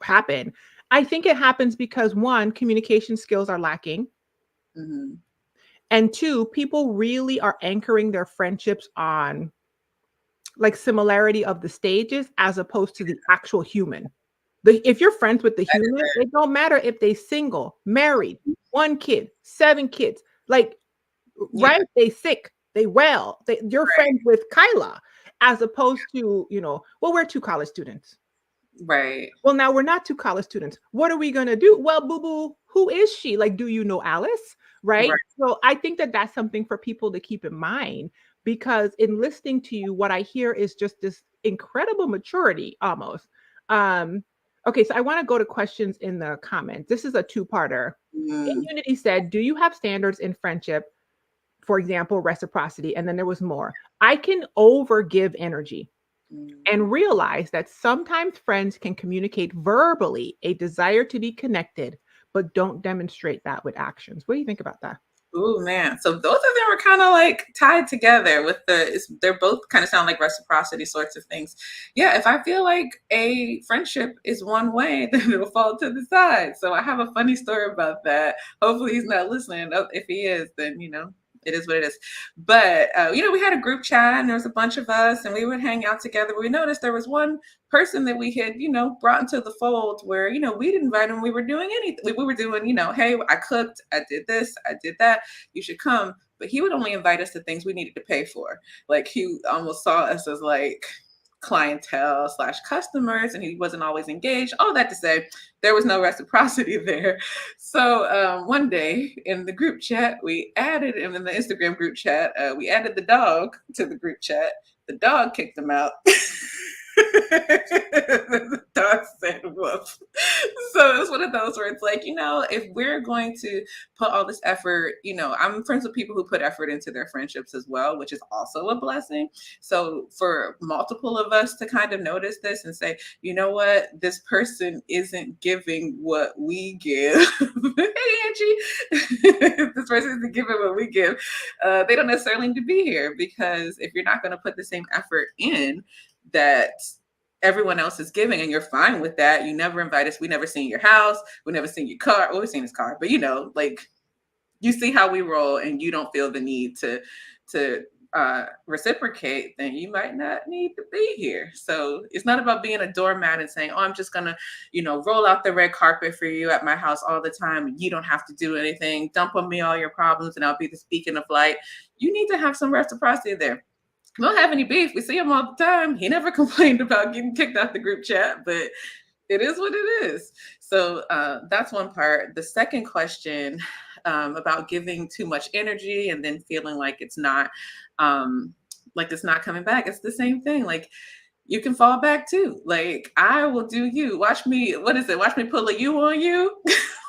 happen, I think it happens because one, communication skills are lacking. mm-hmm. And two, people really are anchoring their friendships on like similarity of the stages as opposed to the actual human. If you're friends with the human, it don't matter if they single, married, one kid, 7 kids, like, Yeah. right? They sick, they well, you're Right. friends with Kyla, as opposed to, well, we're 2 college students. Right. Well, now we're not 2 college students. What are we gonna do? Well, boo boo, who is she? Like, do you know Alice? Right. Right. So I think that that's something for people to keep in mind, because in listening to you, what I hear is just this incredible maturity almost. Um, okay, so I want to go to questions in the comments. This is a two-parter. Mm, Unity said, do you have standards in friendship? For example, reciprocity. And then there was more. I can overgive energy mm. and realize that sometimes friends can communicate verbally a desire to be connected, but don't demonstrate that with actions. What do you think about that? Ooh, man. So both of them are kind of like tied together with they're both kind of sound like reciprocity sorts of things. Yeah, if I feel like a friendship is one way, then it'll fall to the side. So I have a funny story about that. Hopefully he's not listening. If he is, then, it is what it is. But, we had a group chat and there was a bunch of us and we would hang out together. We noticed there was one person that we had, brought into the fold where, we didn't invite him. We were doing anything. We were doing, hey, I cooked, I did this, I did that. You should come. But he would only invite us to things we needed to pay for. Like he almost saw us as like clientele / customers, and he wasn't always engaged. All that to say, there was no reciprocity there. So one day in the group chat, we added him in the Instagram group chat. We added the dog to the group chat. The dog kicked him out. The dog said woof. So it's one of those where it's like, if we're going to put all this effort, I'm friends with people who put effort into their friendships as well, which is also a blessing. So for multiple of us to kind of notice this and say, you know what, this person isn't giving what we give. Hey, Angie, this person isn't giving what we give. They don't necessarily need to be here, because if you're not going to put the same effort in that everyone else is giving and you're fine with that, you never invite us, we never seen your house, we never seen your car. Well, we've seen his car, but like you see how we roll and you don't feel the need to reciprocate, then you might not need to be here. So it's not about being a doormat and saying, oh, I'm just gonna roll out the red carpet for you at my house all the time and you don't have to do anything, dump on me all your problems and I'll be the beacon of light. You need to have some reciprocity there. We don't have any beef. We see him all the time. He never complained about getting kicked out the group chat, but it is what it is. So that's one part. The second question about giving too much energy and then feeling like it's not coming back. It's the same thing. Like, you can fall back too. Like, I will do you. Watch me. What is it? Watch me pull a you on you.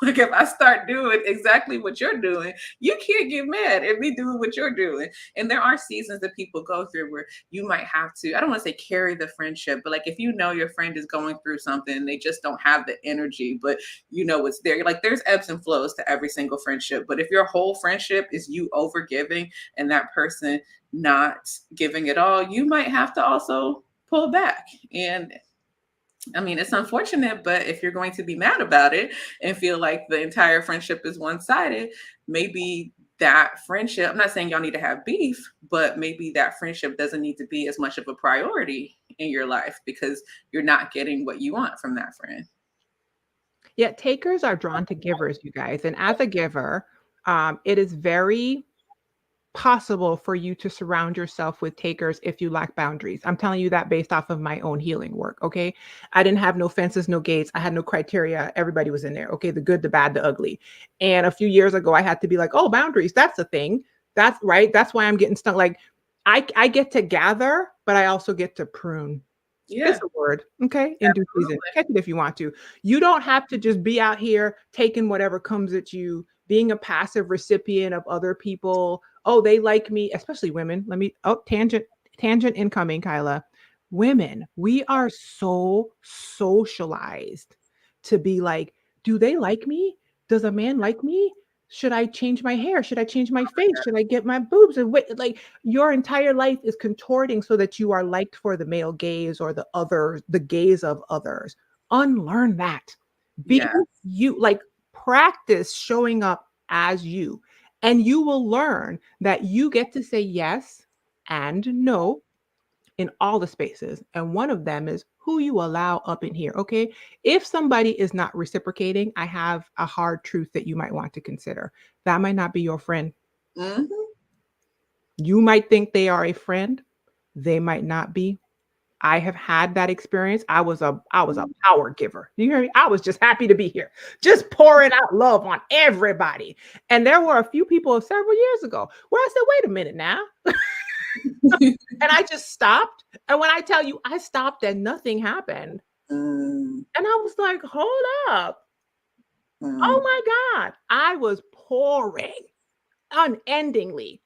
Like, if I start doing exactly what you're doing, you can't get mad at me doing what you're doing. And there are seasons that people go through where you might have to, I don't want to say carry the friendship, but like if your friend is going through something, they just don't have the energy, but it's there. Like, there's ebbs and flows to every single friendship. But if your whole friendship is you over giving and that person not giving it all, you might have to also pull back. And I mean, it's unfortunate, but if you're going to be mad about it and feel like the entire friendship is one-sided, maybe that friendship, I'm not saying y'all need to have beef, but maybe that friendship doesn't need to be as much of a priority in your life because you're not getting what you want from that friend. Yeah, takers are drawn to givers, you guys. And as a giver, it is very possible for you to surround yourself with takers if you lack boundaries. I'm telling you that based off of my own healing work. Okay. I didn't have no fences, no gates. I had no criteria. Everybody was in there. Okay. The good, the bad, the ugly. And a few years ago, I had to be like, oh, boundaries. That's a thing. That's right. That's why I'm getting stuck. Like, I get to gather, but I also get to prune. Yeah, It's a word, okay? In due season. Catch it if you want to. You don't have to just be out here taking whatever comes at you, being a passive recipient of other people. Oh, they like me, especially women. Tangent incoming, Kyla. Women, we are so socialized to be like, do they like me? Does a man like me? Should I change my hair? Should I change my face? Should I get my boobs? And wait, like, your entire life is contorting so that you are liked for the male gaze or the gaze of others. Unlearn that. Be yeah, you, like, practice showing up as you, and you will learn that you get to say yes and no in all the spaces. And one of them is who you allow up in here. Okay. If somebody is not reciprocating, I have a hard truth that you might want to consider. That might not be your friend. mm-hmm. You might think they are a friend, they might not be. I have had that experience. I was a power giver. You hear me? I was just happy to be here, just pouring out love on everybody. And there were a few people several years ago where I said, "Wait a minute now," and I just stopped. And when I tell you, I stopped and nothing happened, Mm, and I was like, "Hold up! Oh mm, my God!" I was pouring unendingly,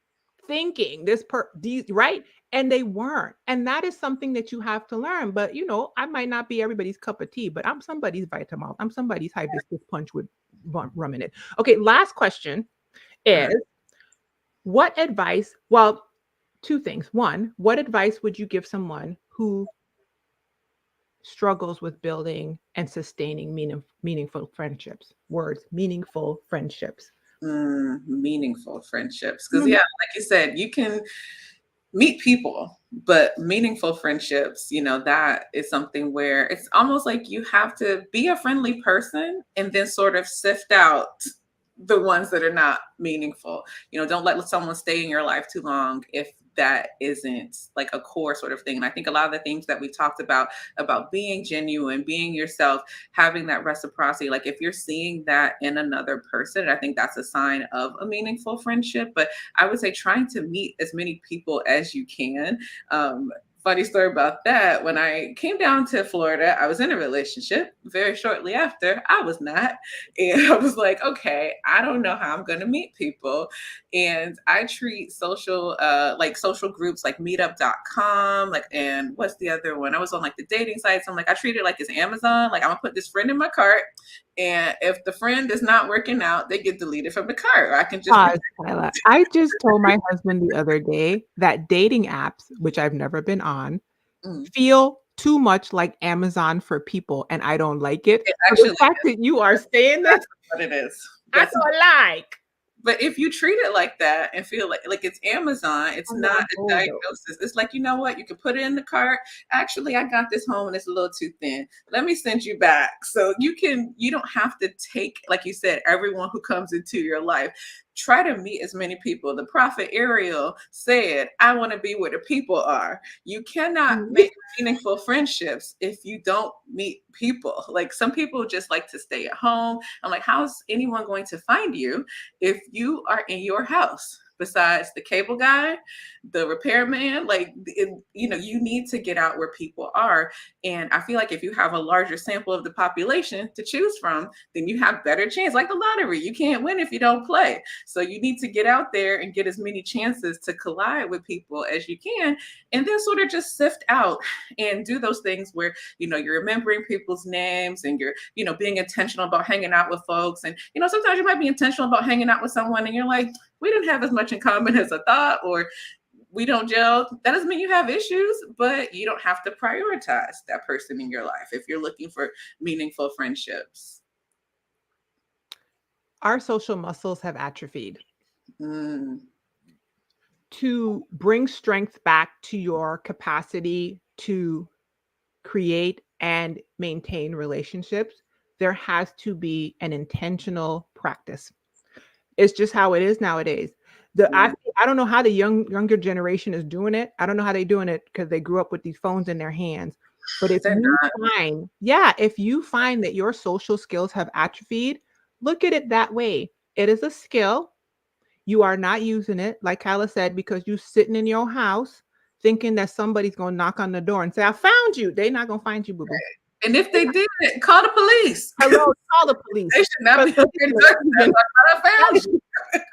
thinking these right, and they weren't. And that is something that you have to learn. But I might not be everybody's cup of tea, but I'm somebody's Vitamol. I'm somebody's hibiscus punch with rum in it. Okay, last question is, mm, what advice? Well, two things. One, what advice would you give someone who struggles with building and sustaining meaningful friendships? Words, meaningful friendships. meaningful friendships. Because, yeah, like you said, you can meet people, but meaningful friendships, that is something where it's almost like you have to be a friendly person and then sort of sift out the ones that are not meaningful. Don't let someone stay in your life too long if that isn't like a core sort of thing. And I think a lot of the things that we talked about being genuine, being yourself, having that reciprocity, like if you're seeing that in another person, I think that's a sign of a meaningful friendship. But I would say trying to meet as many people as you can. Funny story about that. When I came down to Florida, I was in a relationship. Very shortly after, I was not. And I was like, okay, I don't know how I'm going to meet people. And I treat social groups like meetup.com, and what's the other one? I was on like the dating sites. I'm like, I treat it like it's Amazon. Like I'm gonna put this friend in my cart. And if the friend is not working out, they get deleted from the cart. Or I can just Pause, Kyla. I just told my husband the other day that dating apps, which I've never been on, Mm, feel too much like Amazon for people, and I don't like it. it So the actually fact that you are saying this, that's what it is. I That's don't like. But if you treat it like that and feel like it's Amazon, it's Oh, no, not I'm a old though. diagnosis. It's like, you know what? You can put it in the cart. Actually, I got this home and it's a little too thin. Let me send you back. So you don't have to take, like you said, everyone who comes into your life. Try to meet as many people. The prophet Ariel said, I want to be where the people are. You cannot make meaningful friendships if you don't meet people. Like some people just like to stay at home. I'm like, how's anyone going to find you if you are in your house? Besides the cable guy, the repairman, you need to get out where people are. And I feel like if you have a larger sample of the population to choose from, then you have better chance. Like the lottery, you can't win if you don't play. So you need to get out there and get as many chances to collide with people as you can, and then sort of just sift out and do those things where you're remembering people's names and you're being intentional about hanging out with folks. And sometimes you might be intentional about hanging out with someone and you're like, we didn't have as much in common as I thought, or we don't gel. That doesn't mean you have issues, but you don't have to prioritize that person in your life if you're looking for meaningful friendships. Our social muscles have atrophied. Mm, To bring strength back to your capacity to create and maintain relationships, there has to be an intentional practice. It's just how it is nowadays. mm, I don't know how the younger generation is doing it. I don't know how they're doing it because they grew up with these phones in their hands. But if they're you not. find, if you find that your social skills have atrophied, look at it that way. It is a skill. You are not using it, like Kyla said, because you sitting in your house thinking that somebody's gonna knock on the door and say, "I found you." They're not gonna find you, boo boo. And if they did, call the police. Hello, call the They police. should not Because be on your doorstep. I found you.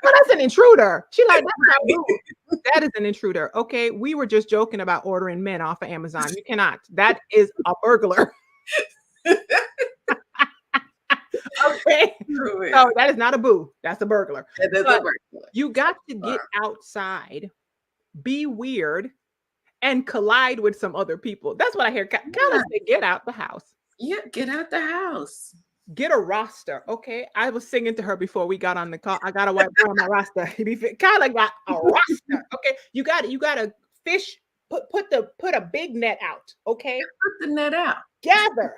well, that's an intruder. She like, that's not rude. That is an intruder. Okay. We were just joking about ordering men off of Amazon. You cannot. That is a burglar. Okay. So that is not a boo. That's a burglar. It doesn't But work. you got to get outside, be weird, and collide with some other people. That's what I hear. Kyla say, get out the house. Yeah, get out the house. Get a roster. Okay. I was singing to her before we got on the call. I got to wipe down my roster. Kyla got a roster. Okay. You got to fish, put a big net out. Okay. Put the net out. Gather.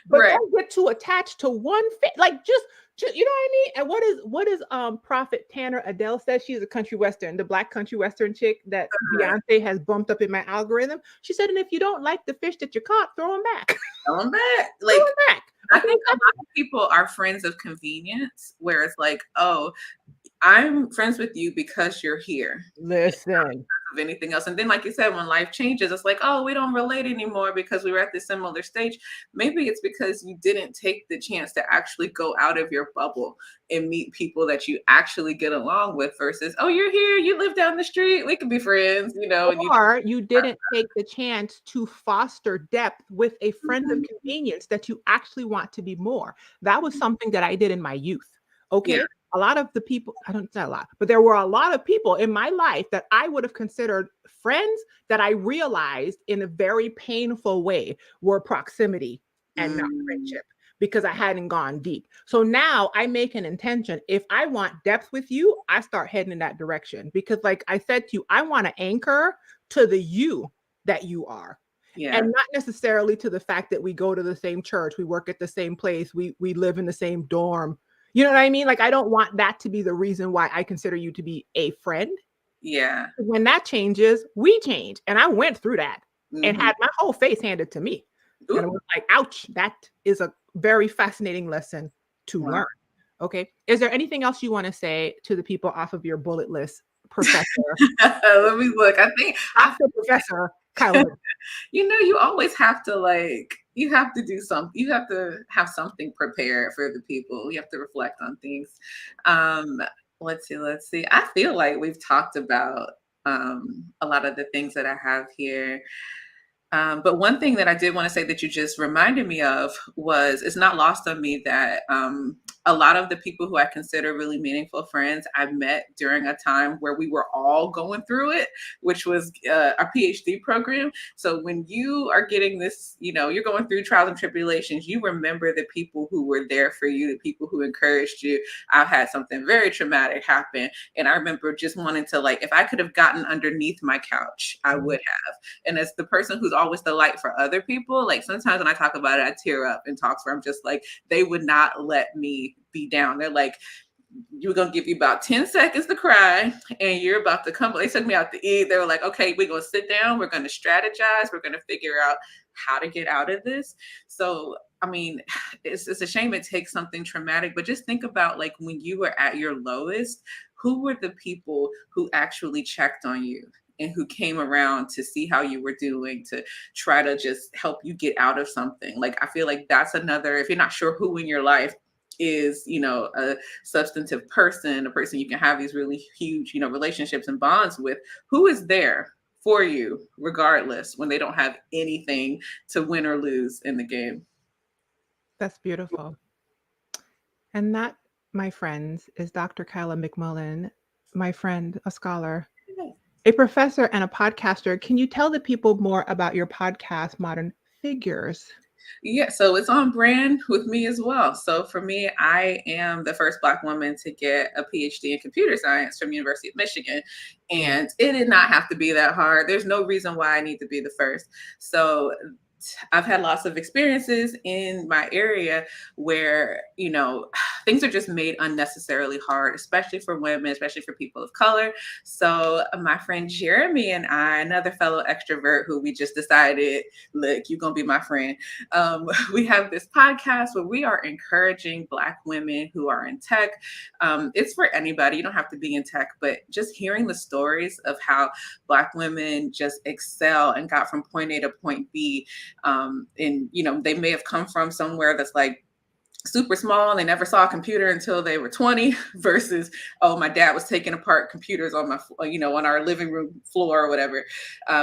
But Right. don't get too attached to one fish. Like just You know what I mean? And what is Prophet Tanner Adele says? She's a country western, the black country western chick that Beyonce has bumped up in my algorithm. She said, and if you don't like the fish that you caught, throw them back. Throw them back. Throw Like, them back. I think a lot of people are friends of convenience, where it's like, oh, I'm friends with you because you're here. Listen. Of anything else. And then, like you said, when life changes, it's like, oh, we don't relate anymore because we were at this similar stage. Maybe it's because you didn't take the chance to actually go out of your bubble and meet people that you actually get along with versus, oh, you're here, you live down the street, we can be friends, you know. Or you didn't take the chance to foster depth with a friend of convenience that you actually want to be more. That was something that I did in my youth. Okay. Yeah. A lot of the people, I don't say a lot, but there were a lot of people in my life that I would have considered friends that I realized in a very painful way were proximity and not friendship because I hadn't gone deep. So now I make an intention. If I want depth with you, I start heading in that direction because, like I said to you, I want to anchor to the you that you are. Yeah. And not necessarily to the fact that we go to the same church, we work at the same place, we live in the same dorm. You know what I mean? Like, I don't want that to be the reason why I consider you to be a friend. Yeah. When that changes, we change. And I went through that and had my whole face handed to me. Ooh. And I was like, ouch, that is a very fascinating lesson to learn. Okay. Is there anything else you want to say to the people off of your bullet list, Professor? Let me look. I think Professor Kyla. You know, you always have to you have to do something. You have to have something prepared for the people. You have to reflect on things. Let's see. I feel like we've talked about a lot of the things that I have here. But one thing that I did want to say that you just reminded me of was it's not lost on me that a lot of the people who I consider really meaningful friends I met during a time where we were all going through it, which was our PhD program. So when you are getting this, you know, you're going through trials and tribulations, you remember the people who were there for you, the people who encouraged you. I've had something very traumatic happen. And I remember just wanting to, like, if I could have gotten underneath my couch, I would have. And as the person who's always the light for other people, like sometimes when I talk about it, I tear up in talks where I'm just like, they would not let me be down. They're like, you're going to give you about 10 seconds to cry and you're about to come. They took me out to eat. They were like, okay, we're going to sit down. We're going to strategize. We're going to figure out how to get out of this. So, I mean, it's a shame it takes something traumatic, but just think about, like, when you were at your lowest, who were the people who actually checked on you and who came around to see how you were doing, to try to just help you get out of something? Like, I feel like that's another, if you're not sure who in your life is, you know, a substantive person, a person you can have these really huge, you know, relationships and bonds with, who is there for you regardless when they don't have anything to win or lose in the game. That's beautiful. And that, my friends, is Dr. Kyla McMullen, my friend, a scholar, a professor, and a podcaster. Can you tell the people more about your podcast, Modern Figures? Yeah, so it's on brand with me as well. So for me, I am the first Black woman to get a PhD in computer science from University of Michigan. And it did not have to be that hard. There's no reason why I need to be the first. So I've had lots of experiences in my area where, you know, things are just made unnecessarily hard, especially for women, especially for people of color. So my friend Jeremy and I, another fellow extrovert who we just decided, look, you're going to be my friend. We have this podcast where we are encouraging Black women who are in tech. It's for anybody. You don't have to be in tech, but just hearing the stories of how Black women just excel and got from point A to point B. And, you know, they may have come from somewhere that's like super small and they never saw a computer until they were 20 versus, oh, my dad was taking apart computers on on our living room floor or whatever.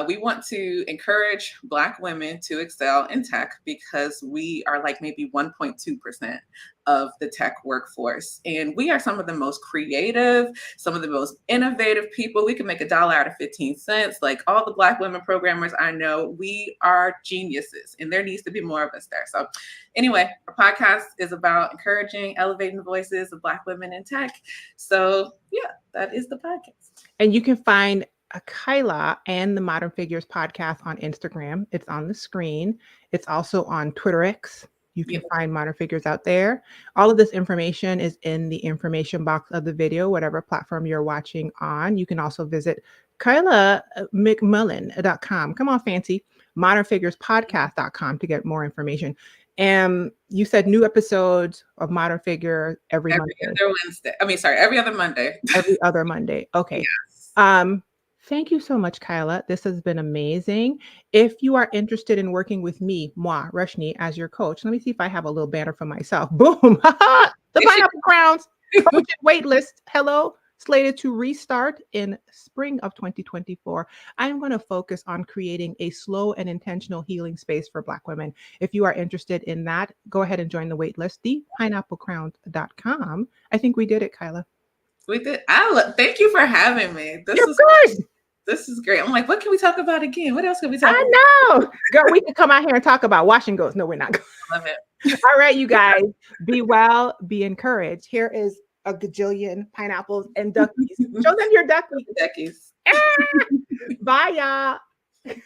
We want to encourage Black women to excel in tech because we are like maybe 1.2% of the tech workforce. And we are some of the most creative, some of the most innovative people. We can make $1 out of 15 cents. Like all the Black women programmers I know, we are geniuses and there needs to be more of us there. So anyway, our podcast is about encouraging, elevating the voices of Black women in tech. So yeah, that is the podcast. And you can find Kyla and the Modern Figures podcast on Instagram. It's on the screen. It's also on Twitter X. You can Yep. find Modern Figures out there. All of this information is in the information box of the video, whatever platform you're watching on. You can also visit Kyla McMullen.com. Come on, fancy. Modernfigurespodcast.com to get more information. And you said new episodes of Modern Figure every Every Monday, other Wednesday. I mean, sorry, every other Monday. every other Monday. Okay. Yes. Thank you so much, Kyla. This has been amazing. If you are interested in working with me, moi, Roshini, as your coach, let me see if I have a little banner for myself. Boom. The Pineapple Crowns coaching waitlist. Hello. Slated to restart in spring of 2024. I'm going to focus on creating a slow and intentional healing space for Black women. If you are interested in that, go ahead and join the waitlist, thepineapplecrowns.com. I think we did it, Kyla. We did. Thank you for having me. Of course. This is great. I'm like, what can we talk about again? What else can we talk about? I know. Girl, we can come out here and talk about washing goats. No, we're not. I love it. All right, you guys, be well, be encouraged. Here is a gajillion pineapples and duckies. Show them your duckies. Duckies. Bye, y'all.